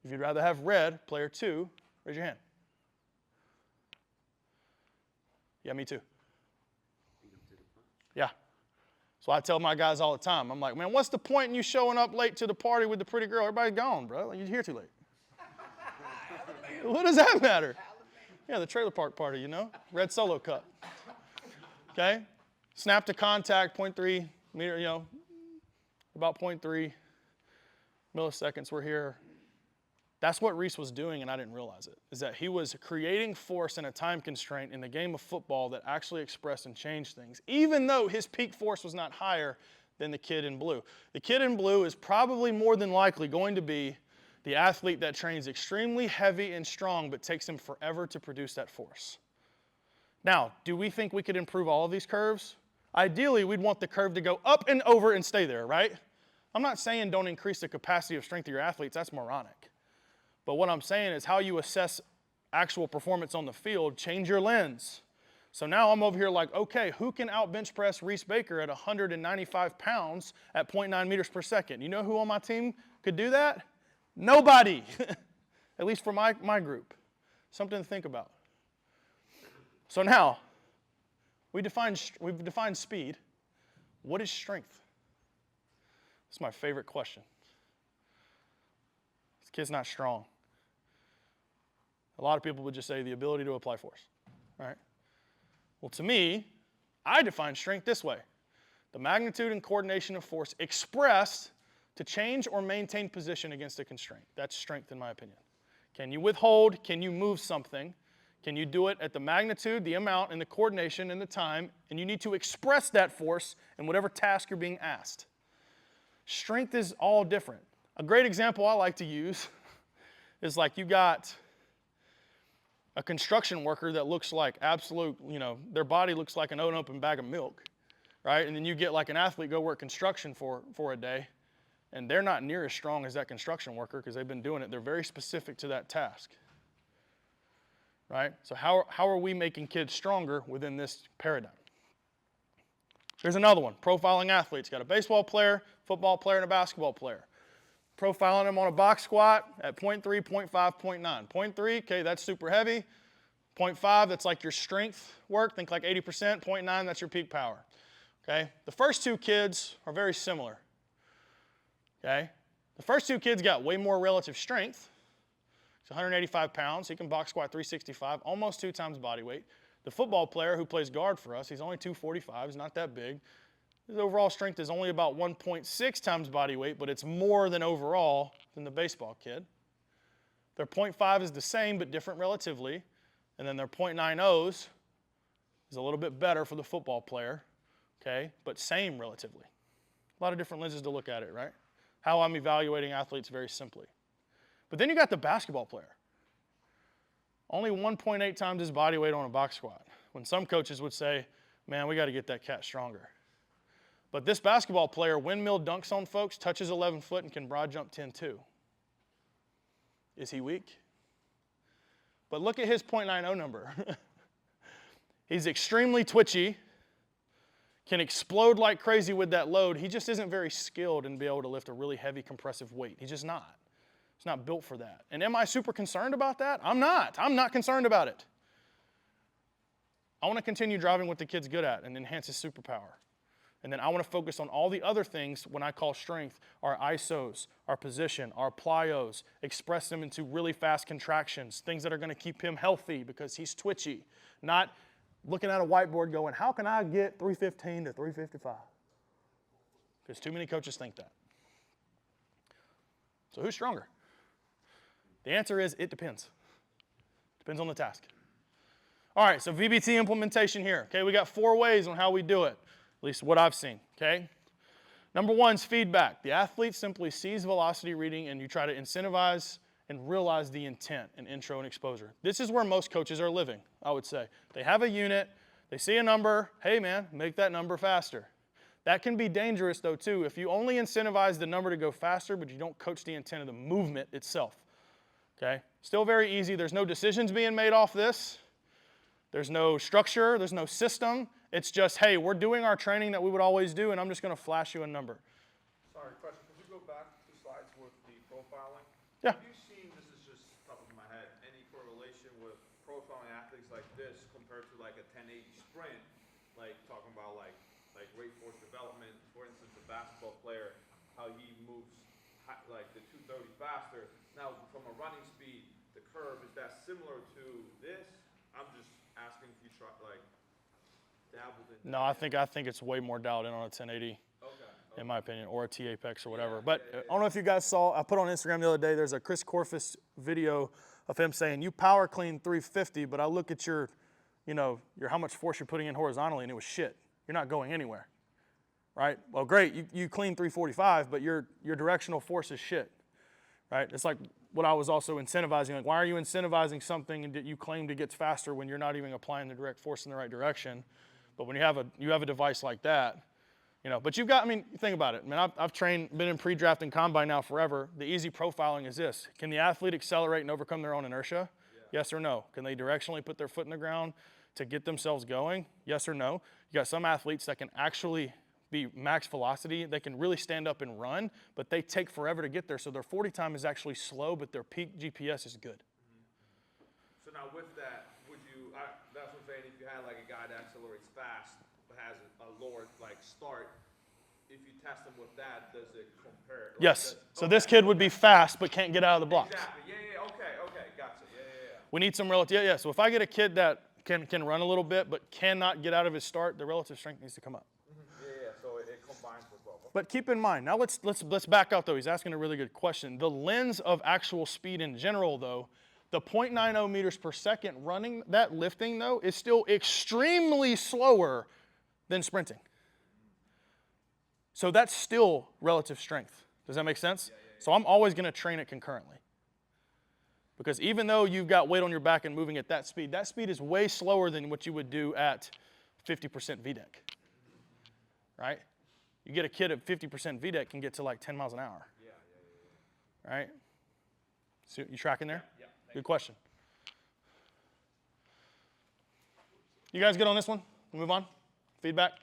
If you'd rather have red, player 2, raise your hand. Yeah, me too. Yeah. So I tell my guys all the time, I'm like, man, what's the point in you showing up late to the party with the pretty girl? Everybody's gone, bro. You're here too late. What does that matter? Yeah, the trailer park party, you know? Red Solo Cup. Okay? Snap to contact, 0.3 meter, you know, about 0.3 milliseconds. We're here. That's what Reese was doing, and I didn't realize it, is that he was creating force and a time constraint in the game of football that actually expressed and changed things, even though his peak force was not higher than the kid in blue. The kid in blue is probably more than likely going to be the athlete that trains extremely heavy and strong, but takes him forever to produce that force. Now, do we think we could improve all of these curves? Ideally, we'd want the curve to go up and over and stay there, right? I'm not saying don't increase the capacity of strength of your athletes. That's moronic. But what I'm saying is how you assess actual performance on the field, change your lens. So now I'm over here like, okay, who can out bench press Reese Baker at 195 pounds at 0.9 meters per second? You know who on my team could do that? Nobody, at least for my group. Something to think about. So now, we've defined speed. What is strength? That's my favorite question. This kid's not strong. A lot of people would just say the ability to apply force, right? Well, to me, I define strength this way. The magnitude and coordination of force expressed to change or maintain position against a constraint. That's strength in my opinion. Can you withhold? Can you move something? Can you do it at the magnitude, the amount, and the coordination and the time? And you need to express that force in whatever task you're being asked. Strength is all different. A great example I like to use is like you got a construction worker that looks like absolute, their body looks like an unopened bag of milk, right? And then you get like an athlete go work construction for a day, and they're not near as strong as that construction worker because they've been doing it. They're very specific to that task, right? So how are we making kids stronger within this paradigm? Here's another one, profiling athletes. Got a baseball player, football player, and a basketball player. Profiling them on a box squat at 0.3, 0.5, 0.9. 0.3, okay, that's super heavy. 0.5, that's like your strength work. Think like 80%. 0.9, that's your peak power. Okay, the first two kids are very similar. Okay, the first two kids got way more relative strength. He's 185 pounds. He can box squat 365, almost 2 times body weight. The football player who plays guard for us, he's only 245. He's not that big. His overall strength is only about 1.6 times body weight, but it's more than overall than the baseball kid. Their 0.5 is the same, but different relatively. And then their 0.90s is a little bit better for the football player, okay, but same relatively. A lot of different lenses to look at it, right? How I'm evaluating athletes very simply. But then you got the basketball player. Only 1.8 times his body weight on a box squat. When some coaches would say, man, we got to get that cat stronger. But this basketball player windmill dunks on folks, touches 11 foot, and can broad jump 10-2. Is he weak? But look at his 0.90 number. He's extremely twitchy, can explode like crazy with that load. He just isn't very skilled in being able to lift a really heavy compressive weight. He's just not. He's not built for that. And am I super concerned about that? I'm not. I'm not concerned about it. I want to continue driving what the kid's good at and enhance his superpower. And then I want to focus on all the other things when I call strength, our isos, our position, our plyos, express them into really fast contractions, things that are going to keep him healthy because he's twitchy, not looking at a whiteboard going, how can I get 315 to 355? Because too many coaches think that. So who's stronger? The answer is it depends. Depends on the task. All right, so VBT implementation here. Okay, we got 4 ways on how we do it. At least what I've seen, okay? Number 1 is feedback. The athlete simply sees velocity reading and you try to incentivize and realize the intent in intro and exposure. This is where most coaches are living, I would say. They have a unit, they see a number, hey man, make that number faster. That can be dangerous though too. If you only incentivize the number to go faster but you don't coach the intent of the movement itself, okay? Still very easy. There's no decisions being made off this. There's no structure, there's no system. It's just, hey, we're doing our training that we would always do, and I'm just going to flash you a number. Sorry, question. Could you go back 2 slides with the profiling? Yeah. Have you seen, this is just top of my head, any correlation with profiling athletes like this compared to like a 1080 sprint, like talking about like rate force development, for instance, the basketball player, how he moves like the 230 faster. Now, from a running speed, the curve, is that similar to this? I'm just asking if you try, like, dabbled in. No, I think it's way more dialed in on a 1080, in my opinion, or a T-Apex or whatever. But I don't know if you guys saw, I put on Instagram the other day, there's a Chris Corfus video of him saying, you power clean 350, but I look at your how much force you're putting in horizontally, and it was shit. You're not going anywhere, right? Well, great, you clean 345, but your directional force is shit, right? It's like what I was also incentivizing. Like, why are you incentivizing something that you claim to get faster when you're not even applying the direct force in the right direction? But when you have a device like that, But you've got, think about it. I've trained, been in pre-draft and combine now forever. The easy profiling is this. Can the athlete accelerate and overcome their own inertia? Yeah. Yes or no? Can they directionally put their foot in the ground to get themselves going? Yes or no? You got some athletes that can actually be max velocity. They can really stand up and run, but they take forever to get there. So their 40 time is actually slow, but their peak GPS is good. So now with that, that's what I'm saying, if you had like a guy that accelerates fast, but has a lower start, if you test them with that, does it compare? Yes. So this kid would be fast, but can't get out of the blocks. Exactly. Yeah. Okay. Gotcha. Yeah. We need some relative. Yeah. So if I get a kid that can run a little bit, but cannot get out of his start, the relative strength needs to come up. Yeah. So it combines with both. But keep in mind, now let's back out though. He's asking a really good question. The lens of actual speed in general though, the 0.90 meters per second running, that lifting though, is still extremely slower than sprinting. So that's still relative strength. Does that make sense? Yeah. So I'm always going to train it concurrently. Because even though you've got weight on your back and moving at that speed is way slower than what you would do at 50% VDEC. Right? You get a kid at 50% VDEC can get to like 10 miles an hour. Yeah. Right? So you tracking there? Yeah. Good question. You guys good on this one? We'll move on? Feedback?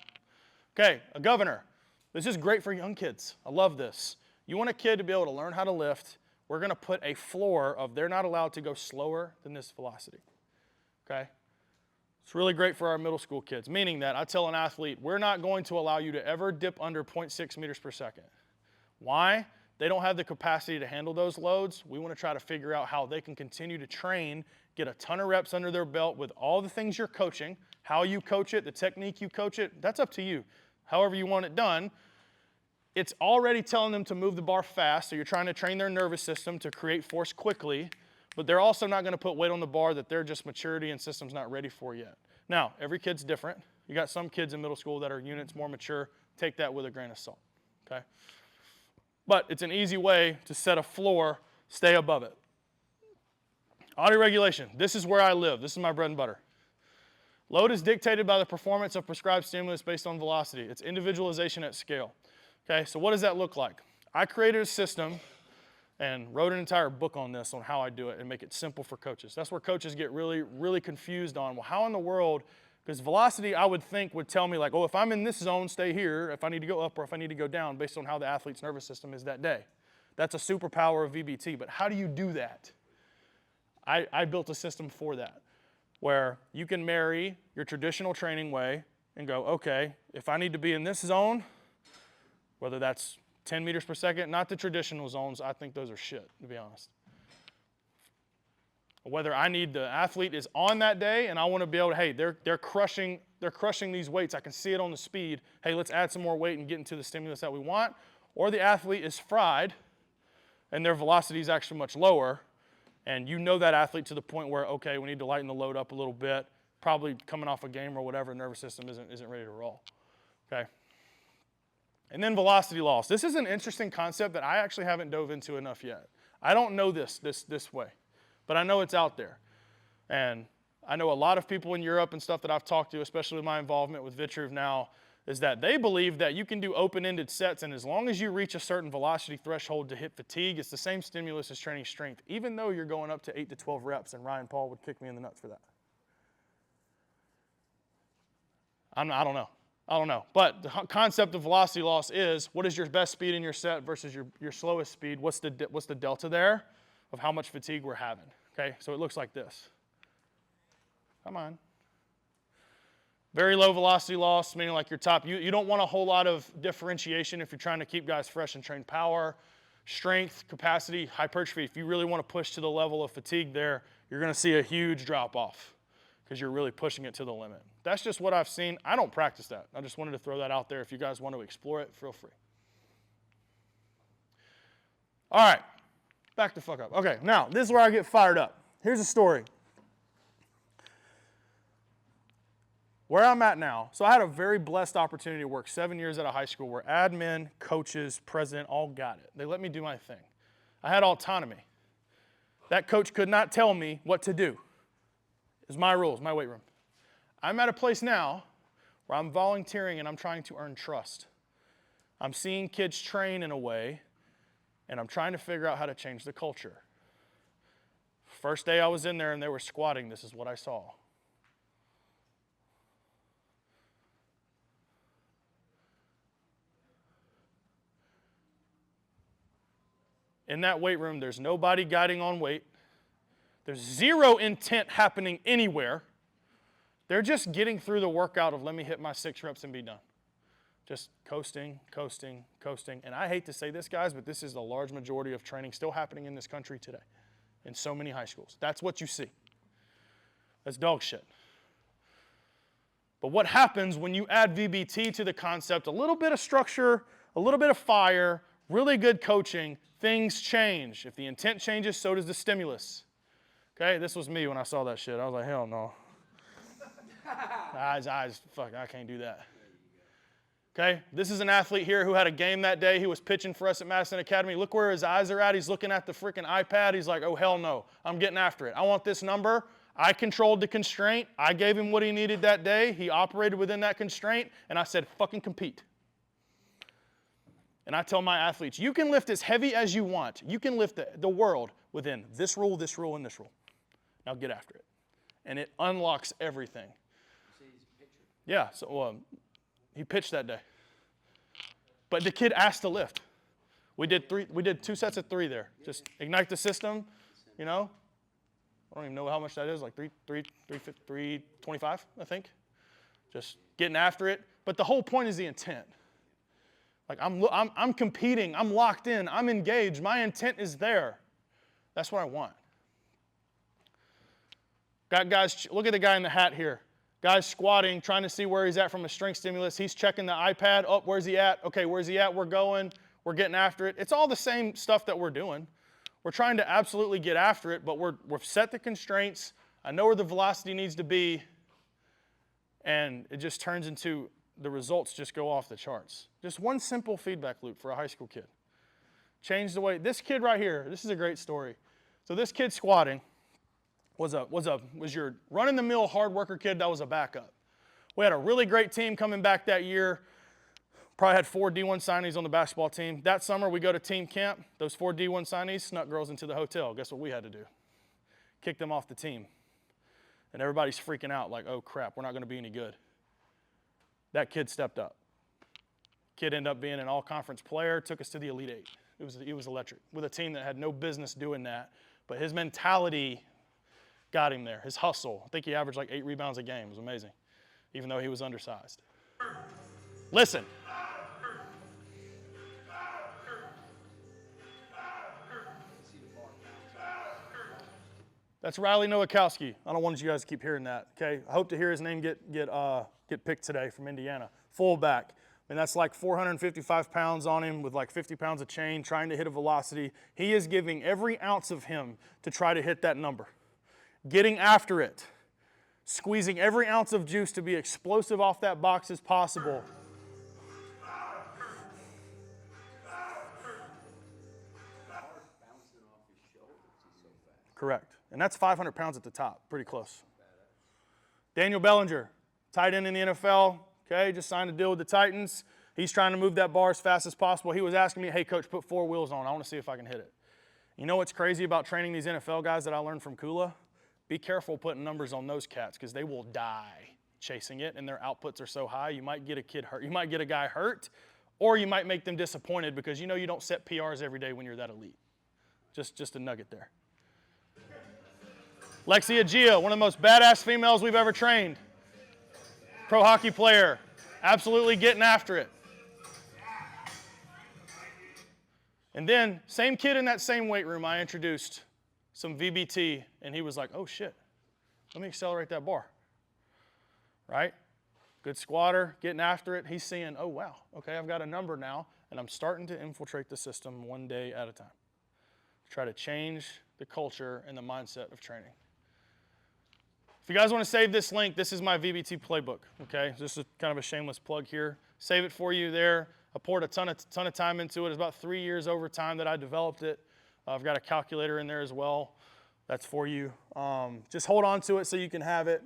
Okay, a governor. This is great for young kids. I love this. You want a kid to be able to learn how to lift. We're going to put a floor of they're not allowed to go slower than this velocity. Okay? It's really great for our middle school kids, meaning that I tell an athlete, we're not going to allow you to ever dip under 0.6 meters per second. Why? They don't have the capacity to handle those loads. We want to try to figure out how they can continue to train, get a ton of reps under their belt with all the things you're coaching, how you coach it, the technique you coach it, that's up to you. However you want it done. It's already telling them to move the bar fast, so you're trying to train their nervous system to create force quickly, but they're also not going to put weight on the bar that their just maturity and system's not ready for yet. Now, every kid's different. You got some kids in middle school that are units more mature. Take that with a grain of salt, okay? But it's an easy way to set a floor, stay above it. Auto regulation. This is where I live. This is my bread and butter. Load is dictated by the performance of prescribed stimulus based on velocity. It's individualization at scale. Okay, so what does that look like? I created a system and wrote an entire book on this, on how I do it and make it simple for coaches. That's where coaches get really, really confused on, well, how in the world, because velocity I would think would tell me like, oh, if I'm in this zone, stay here, if I need to go up or if I need to go down based on how the athlete's nervous system is that day. That's a superpower of VBT, but how do you do that? I built a system for that, where you can marry your traditional training way and go, okay, if I need to be in this zone, whether that's 10 meters per second, not the traditional zones, I think those are shit, to be honest. Whether I need the athlete is on that day and I want to be able to, hey, they're crushing these weights, I can see it on the speed, hey, let's add some more weight and get into the stimulus that we want, or the athlete is fried and their velocity is actually much lower, and you know that athlete to the point where, okay, we need to lighten the load up a little bit, probably coming off a game or whatever, nervous system isn't ready to roll, okay? And then velocity loss. This is an interesting concept that I actually haven't dove into enough yet. I don't know this way, but I know it's out there. And I know a lot of people in Europe and stuff that I've talked to, especially with my involvement with Vitruve now, is that they believe that you can do open-ended sets, and as long as you reach a certain velocity threshold to hit fatigue, it's the same stimulus as training strength, even though you're going up to 8 to 12 reps, and Ryan Paul would kick me in the nuts for that. I don't know. But the concept of velocity loss is, what is your best speed in your set versus your slowest speed? What's the delta there of how much fatigue we're having? Okay, so it looks like this. Come on. Very low velocity loss, meaning like your top. You don't want a whole lot of differentiation if you're trying to keep guys fresh and train power, strength, capacity, hypertrophy. If you really want to push to the level of fatigue there, you're going to see a huge drop off because you're really pushing it to the limit. That's just what I've seen. I don't practice that. I just wanted to throw that out there. If you guys want to explore it, feel free. All right, back the fuck up. Okay, now this is where I get fired up. Here's a story. Where I'm at now, so I had a very blessed opportunity to work 7 years at a high school where admin, coaches, president all got it. They let me do my thing. I had autonomy. That coach could not tell me what to do. It was my rules, my weight room. I'm at a place now where I'm volunteering and I'm trying to earn trust. I'm seeing kids train in a way, and I'm trying to figure out how to change the culture. First day I was in there and they were squatting, this is what I saw. In that weight room, there's nobody guiding on weight. There's zero intent happening anywhere. They're just getting through the workout of let me hit my 6 reps and be done. Just coasting, coasting, coasting. And I hate to say this, guys, but this is the large majority of training still happening in this country today in so many high schools. That's what you see. That's dog shit. But what happens when you add VBT to the concept, a little bit of structure, a little bit of fire, really good coaching, things change. If the intent changes, so does the stimulus. Okay, this was me when I saw that shit. I was like, hell no. Eyes, fuck, I can't do that. Okay, this is an athlete here who had a game that day. He was pitching for us at Madison Academy. Look where his eyes are at. He's looking at the freaking iPad. He's like, oh, hell no. I'm getting after it. I want this number. I controlled the constraint. I gave him what he needed that day. He operated within that constraint, and I said, fucking compete. And I tell my athletes, you can lift as heavy as you want. You can lift the world within this rule, and this rule. Now get after it. And it unlocks everything. Yeah, so he pitched that day. But the kid asked to lift. We did 2 sets of 3 there. Just ignite the system, you know. I don't even know how much that is, like 325, I think. Just getting after it. But the whole point is the intent. Like I'm competing, I'm locked in, I'm engaged, my intent is there. That's what I want. Got guys, look at the guy in the hat here. Guy's squatting, trying to see where he's at from a strength stimulus. He's checking the iPad. Oh, where's he at? Okay, where's he at? We're going. We're getting after it. It's all the same stuff that we're doing. We're trying to absolutely get after it, but we've set the constraints. I know where the velocity needs to be, and it just turns into the results just go off the charts. Just one simple feedback loop for a high school kid. Change the way. This kid right here, this is a great story. So this kid squatting was your run-in-the-mill hard worker kid that was a backup. We had a really great team coming back that year. Probably had 4 D1 signees on the basketball team. That summer, we go to team camp. Those 4 D1 signees snuck girls into the hotel. Guess what we had to do? Kick them off the team. And everybody's freaking out like, oh, crap, we're not going to be any good. That kid stepped up. Kid ended up being an all-conference player, took us to the Elite 8. It was electric with a team that had no business doing that. But his mentality got him there. His hustle. I think he averaged like 8 rebounds a game. It was amazing, even though he was undersized. Listen. That's Riley Nowakowski. I don't want you guys to keep hearing that. Okay, I hope to hear his name get picked today from Indiana. Fullback. And that's like 455 pounds on him with like 50 pounds of chain, trying to hit a velocity. He is giving every ounce of him to try to hit that number. Getting after it. Squeezing every ounce of juice to be explosive off that box as possible. Correct. And that's 500 pounds at the top. Pretty close. Daniel Bellinger, tight end in the NFL. Okay, just signed a deal with the Titans. He's trying to move that bar as fast as possible. He was asking me, hey, coach, put 4 wheels on. I want to see if I can hit it. You know what's crazy about training these NFL guys that I learned from Kula? Be careful putting numbers on those cats because they will die chasing it, and their outputs are so high, you might get a kid hurt. You might get a guy hurt, or you might make them disappointed because you know you don't set PRs every day when you're that elite. Just a nugget there. Lexia Gia, one of the most badass females we've ever trained. Pro hockey player, absolutely getting after it. And then, same kid in that same weight room, I introduced some VBT, and he was like, oh shit, let me accelerate that bar. Right? Good squatter, getting after it. He's seeing, oh wow, okay, I've got a number now, and I'm starting to infiltrate the system one day at a time. Try to change the culture and the mindset of training. If you guys want to save this link, this is my VBT playbook, okay? This is kind of a shameless plug here. Save it for you there. I poured a ton of time into it. It's about 3 years over time that I developed it. I've got a calculator in there as well. That's for you. Just hold on to it so you can have it.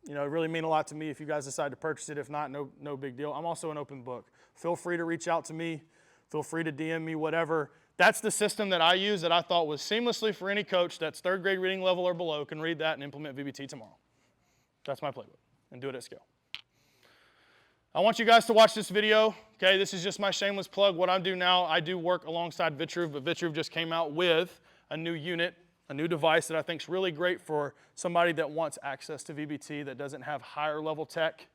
You know, it really mean a lot to me if you guys decide to purchase it. If not, no big deal. I'm also an open book. Feel free to reach out to me. Feel free to DM me, whatever. That's the system that I use that I thought was seamlessly for any coach that's third grade reading level or below can read that and implement VBT tomorrow. That's my playbook, and do it at scale. I want you guys to watch this video. Okay, this is just my shameless plug. What I do now, I do work alongside Vitruve, but Vitruve just came out with a new unit, a new device that I think is really great for somebody that wants access to VBT that doesn't have higher level tech,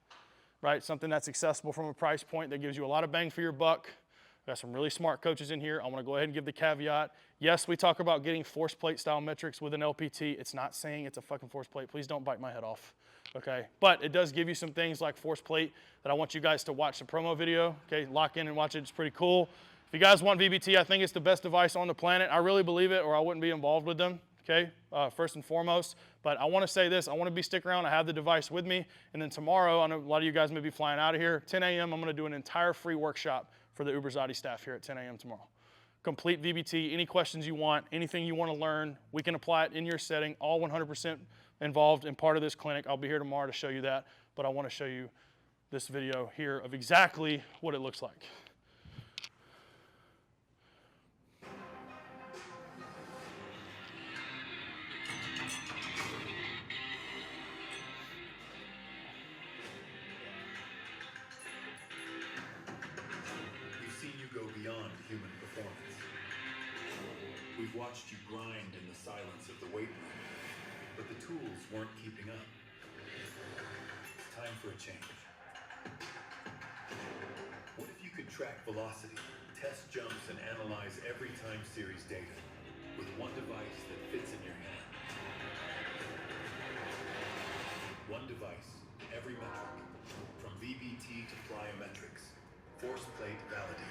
right? Something that's accessible from a price point that gives you a lot of bang for your buck. We've got some really smart coaches in here. I want to go ahead and give the caveat. Yes, we talk about getting force plate style metrics with an LPT. It's not saying it's a fucking force plate. Please don't bite my head off, okay? But it does give you some things like force plate that I want you guys to watch the promo video, okay? Lock in and watch it. It's pretty cool. If you guys want VBT, I think it's the best device on the planet. I really believe it, or I wouldn't be involved with them, okay? First and foremost. But I want to say this. I want to be stick around. I have the device with me. And then tomorrow, I know a lot of you guys may be flying out of here. 10 a.m., I'm going to do an entire free workshop for the ubrZati staff here at 10 a.m. tomorrow. Complete VBT, any questions you want, anything you want to learn, we can apply it in your setting, all 100% involved in part of this clinic. I'll be here tomorrow to show you that, but I want to show you this video here of exactly what it looks like. Go beyond human performance. We've watched you grind in the silence of the weight room, but the tools weren't keeping up. It's time for a change. What if you could track velocity, test jumps, and analyze every time series data with one device that fits in your hand? One device, every metric, from VBT to plyometrics, force plate validated.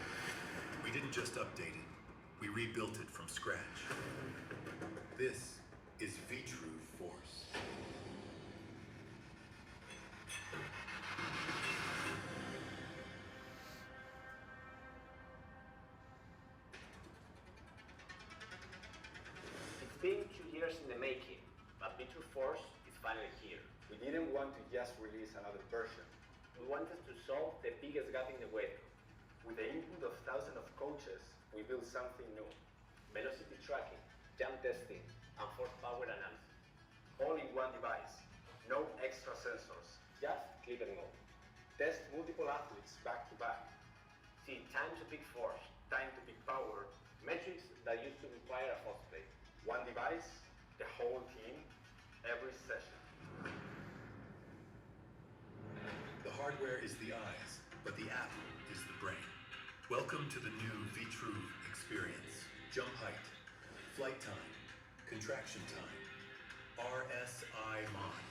We didn't just update it, we rebuilt it from scratch. This is Vitruve Force. It's been 2 years in the making, but Vitruve Force is finally here. We didn't want to just release another version. We wanted to solve the biggest gap in the weight room. With the input of thousands of coaches, we built something new. Velocity tracking, jump testing, and force power analysis. All in one device. No extra sensors. Just click and go. Test multiple athletes back to back. See time to peak force, Time to peak power. metrics that used to require a force plate. One device, the whole team, every session. The hardware is the eyes, but the app is the brain. Welcome to the new Vitruve experience. Jump height, flight time, contraction time, RSI mod.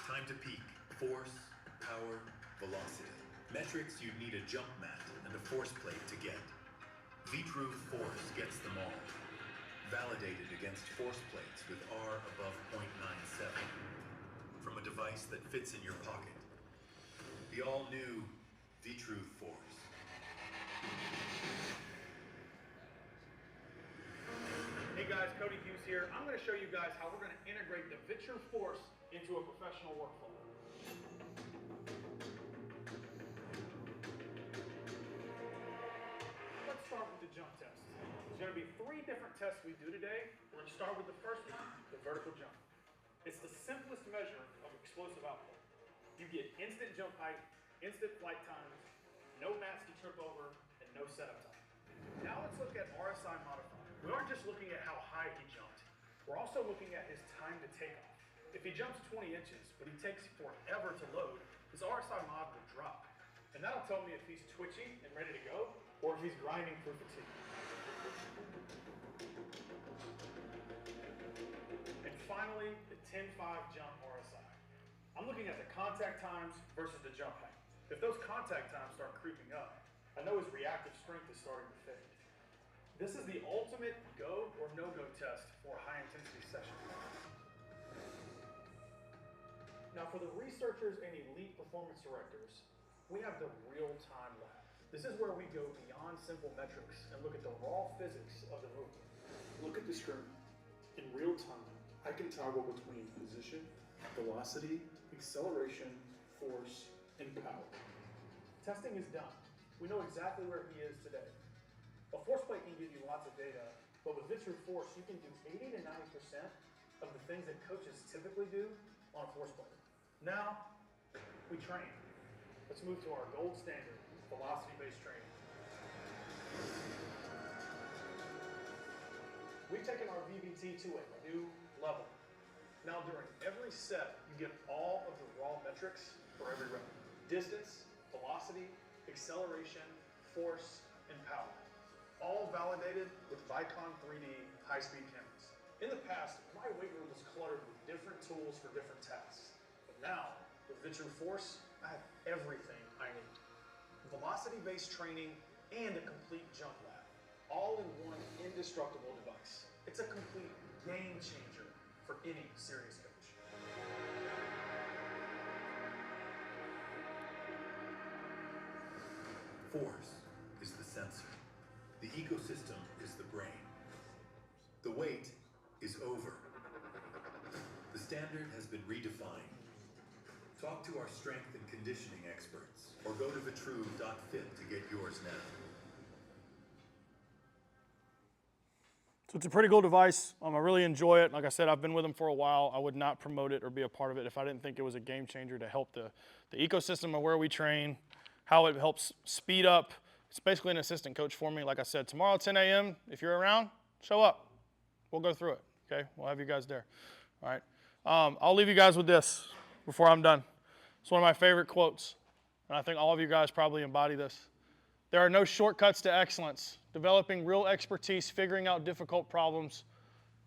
Time to peak, force, power, velocity. Metrics you'd need a jump mat and a force plate to get. Vitruve Force gets them all. Validated against force plates with R above 0.97. From a device that fits in your pocket. The all-new Vitruve Force. Hey guys, Cody Hughes here. I'm going to show you guys how we're going to integrate the Vitruve Force into a professional workflow. Let's start with the jump test. There's going to be 3 different tests we do today. We're going to start with the first one, the vertical jump. It's the simplest measure of explosive output. You get instant jump height, instant flight times, no mats to trip over, and no setup time. Now let's look at RSI modifier. We aren't just looking at how high he jumped. We're also looking at his time to take off. If he jumps 20 inches, but he takes forever to load, his RSI mod will drop. And that'll tell me if he's twitching and ready to go, or if he's grinding for fatigue. And finally, the 10-5 jump RSI. I'm looking at the contact times versus the jump height. If those contact times start creeping up, I know his reactive strength is starting to fade. This is the ultimate go or no-go test for a high-intensity session. Now for the researchers and elite performance directors, we have the real-time lab. This is where we go beyond simple metrics and look at the raw physics of the movement. Look at the screen. In real time, I can toggle between position, velocity, acceleration, force, and power. Testing is done. We know exactly where he is today. A force plate can give you lots of data, but with Vitru Force, you can do 80 to 90% of the things that coaches typically do on a force plate. Now, we train. Let's move to our gold standard, velocity-based training. We've taken our VBT to a new level. Now during every set, you get all of the raw metrics for every rep. Distance, velocity, acceleration, force, and power. All validated with Vicon 3D high-speed cameras. In the past, my weight room was cluttered with different tools for different tasks. But now, with Vitru Force, I have everything I need. Velocity-based training and a complete jump lab, all in one indestructible device. It's a complete game changer for any serious coach. Force is the sensor. The ecosystem is the brain. The wait is over. The standard has been redefined. Talk to our strength and conditioning experts or go to vitru.fit to get yours now. So it's a pretty cool device. I really enjoy it. Like I said, I've been with them for a while. I would not promote it or be a part of it if I didn't think it was a game changer to help the ecosystem of where we train, how it helps speed up. It's basically an assistant coach for me. Like I said, tomorrow at 10 a.m., if you're around, show up. We'll go through it, okay? We'll have you guys there, all right? I'll leave you guys with this before I'm done. It's one of my favorite quotes, and I think all of you guys probably embody this. There are no shortcuts to excellence. Developing real expertise, figuring out difficult problems,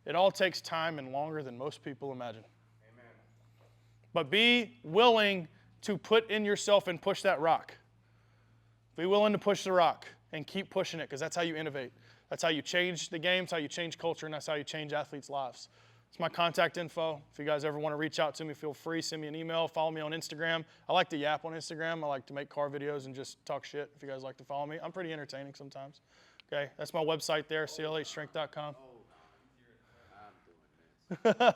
it all takes time and longer than most people imagine. Amen. But be willing to put in yourself and push that rock. Be willing to push the rock and keep pushing it, because that's how you innovate. That's how you change the game, it's how you change culture, and that's how you change athletes' lives. It's my contact info. If you guys ever want to reach out to me, feel free. Send me an email. Follow me on Instagram. I like to yap on Instagram. I like to make car videos and just talk shit if you guys like to follow me. I'm pretty entertaining sometimes. Okay, that's my website there, clhstrength.com. I'm doing this.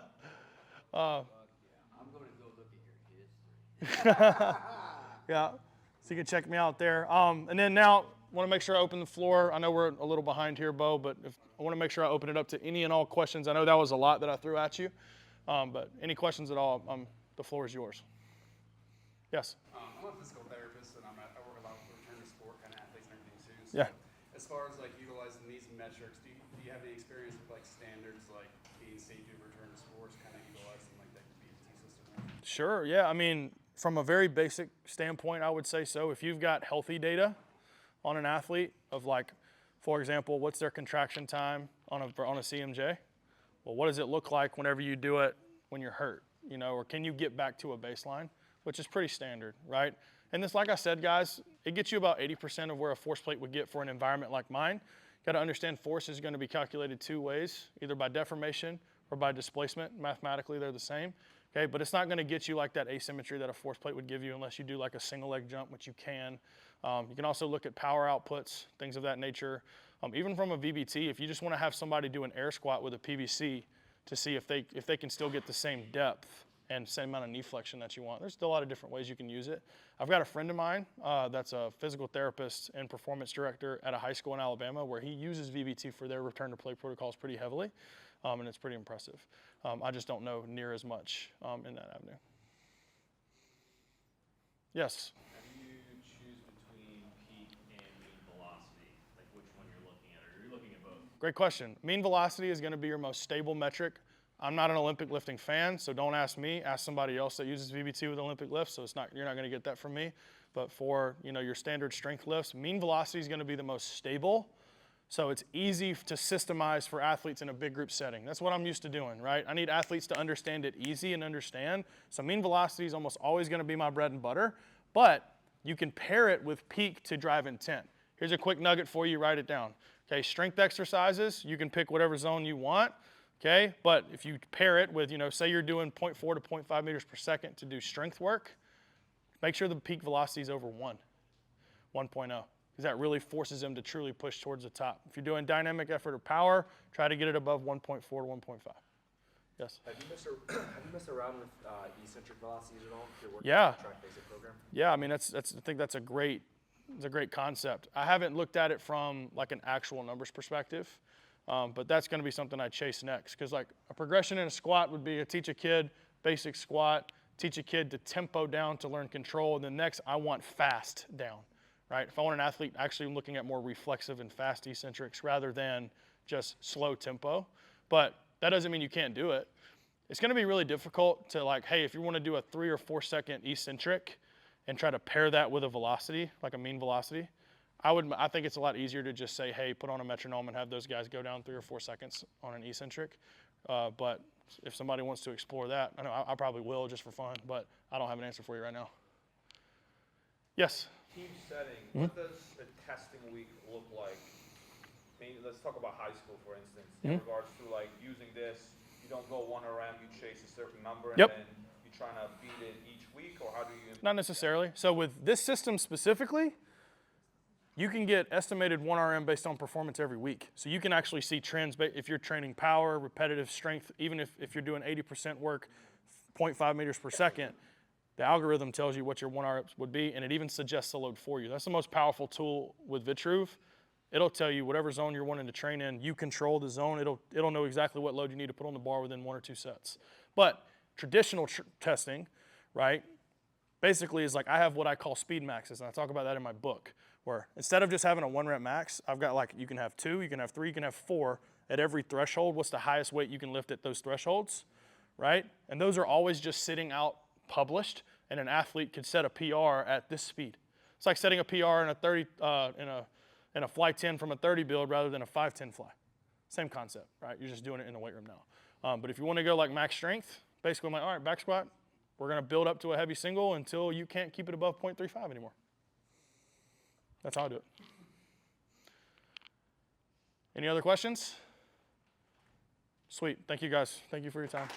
I'm going to go look at your history. Yeah, so you can check me out there. And then now, I want to make sure I open the floor. I know we're a little behind here, Bo, but I want to make sure I open it up to any and all questions. I know that was a lot that I threw at you, but any questions at all, the floor is yours. Yes? I'm a physical therapist, and I work a lot with return to sport kind of athletes and everything too. So Yeah. As far as like utilizing these metrics, do you have any experience with like standards like being safety of return to sports, kind of utilizing like that BT system? Sure, yeah. I mean, from a very basic standpoint, I would say so. If you've got healthy data on an athlete of like, for example, what's their contraction time on a CMJ? Well, what does it look like whenever you do it when you're hurt? You know, or can you get back to a baseline, which is pretty standard, right? And this, like I said, guys, it gets you about 80% of where a force plate would get for an environment like mine. You got to understand force is going to be calculated two ways, either by deformation or by displacement. Mathematically, they're the same. Okay, but it's not going to get you like that asymmetry that a force plate would give you unless you do like a single leg jump, which you can. You can also look at power outputs, things of that nature. Even from a VBT, if you just want to have somebody do an air squat with a PVC to see if they can still get the same depth and same amount of knee flexion that you want. There's still a lot of different ways you can use it. I've got a friend of mine that's a physical therapist and performance director at a high school in Alabama where he uses VBT for their return to play protocols pretty heavily, and it's pretty impressive. I just don't know near as much in that avenue. Yes? How do you choose between peak and mean velocity? Like which one you're looking at, or are you looking at both? Great question. Mean velocity is going to be your most stable metric. I'm not an Olympic lifting fan, so don't ask me. Ask somebody else that uses VBT with Olympic lifts. So you're not going to get that from me. But for your standard strength lifts, mean velocity is going to be the most stable. So it's easy to systemize for athletes in a big group setting. That's what I'm used to doing, right? I need athletes to understand it easy and understand. So mean velocity is almost always going to be my bread and butter. But you can pair it with peak to drive intent. Here's a quick nugget for you. Write it down. Okay, strength exercises, you can pick whatever zone you want. Okay, but if you pair it with, say you're doing 0.4 to 0.5 meters per second to do strength work, make sure the peak velocity is over 1.0, because that really forces them to truly push towards the top. If you're doing dynamic effort or power, try to get it above 1.4 to 1.5. Yes. Have you messed around with eccentric velocities at all? If you're working Yeah. on the track basic program? Yeah, I mean, I think that's a great concept. I haven't looked at it from like an actual numbers perspective, but that's going to be something I chase next. Because like a progression in a squat would be to teach a kid basic squat, teach a kid to tempo down to learn control, and then next I want fast down, right? If I want an athlete actually looking at more reflexive and fast eccentrics rather than just slow tempo, but that doesn't mean you can't do it. It's going to be really difficult to like, hey, if you want to do a 3 or 4 second eccentric and try to pair that with a velocity, like a mean velocity, I think it's a lot easier to just say, hey, put on a metronome and have those guys go down 3 or 4 seconds on an eccentric. But if somebody wants to explore that, I know I probably will just for fun, but I don't have an answer for you right now. Yes? Team setting, what does a testing week look like? I mean, let's talk about high school, for instance, in regards to like using this. You don't go 1 RM, you chase a certain number, and then you're trying to beat it each week, or how do you? Not necessarily. So with this system specifically, you can get estimated 1 RM based on performance every week. So you can actually see trends if you're training power, repetitive strength, even if you're doing 80% work, 0.5 meters per second, the algorithm tells you what your 1 RM would be, and it even suggests a load for you. That's the most powerful tool with Vitruve. It'll tell you whatever zone you're wanting to train in. You control the zone. It'll know exactly what load you need to put on the bar within 1 or 2 sets. But traditional testing, right, basically is like I have what I call speed maxes, and I talk about that in my book, where instead of just having a 1 rep max, I've got like you can have 2, you can have 3, you can have 4 at every threshold. What's the highest weight you can lift at those thresholds, right? And those are always just sitting out published, and an athlete could set a PR at this speed. It's like setting a PR in a 30 in a fly 10 from a 30 build rather than a 5'10" fly. Same concept, right? You're just doing it in the weight room now. But if you want to go like max strength, basically I'm like, all right, back squat, we're going to build up to a heavy single until you can't keep it above 0.35 anymore. That's how I do it. Any other questions? Sweet. Thank you guys. Thank you for your time.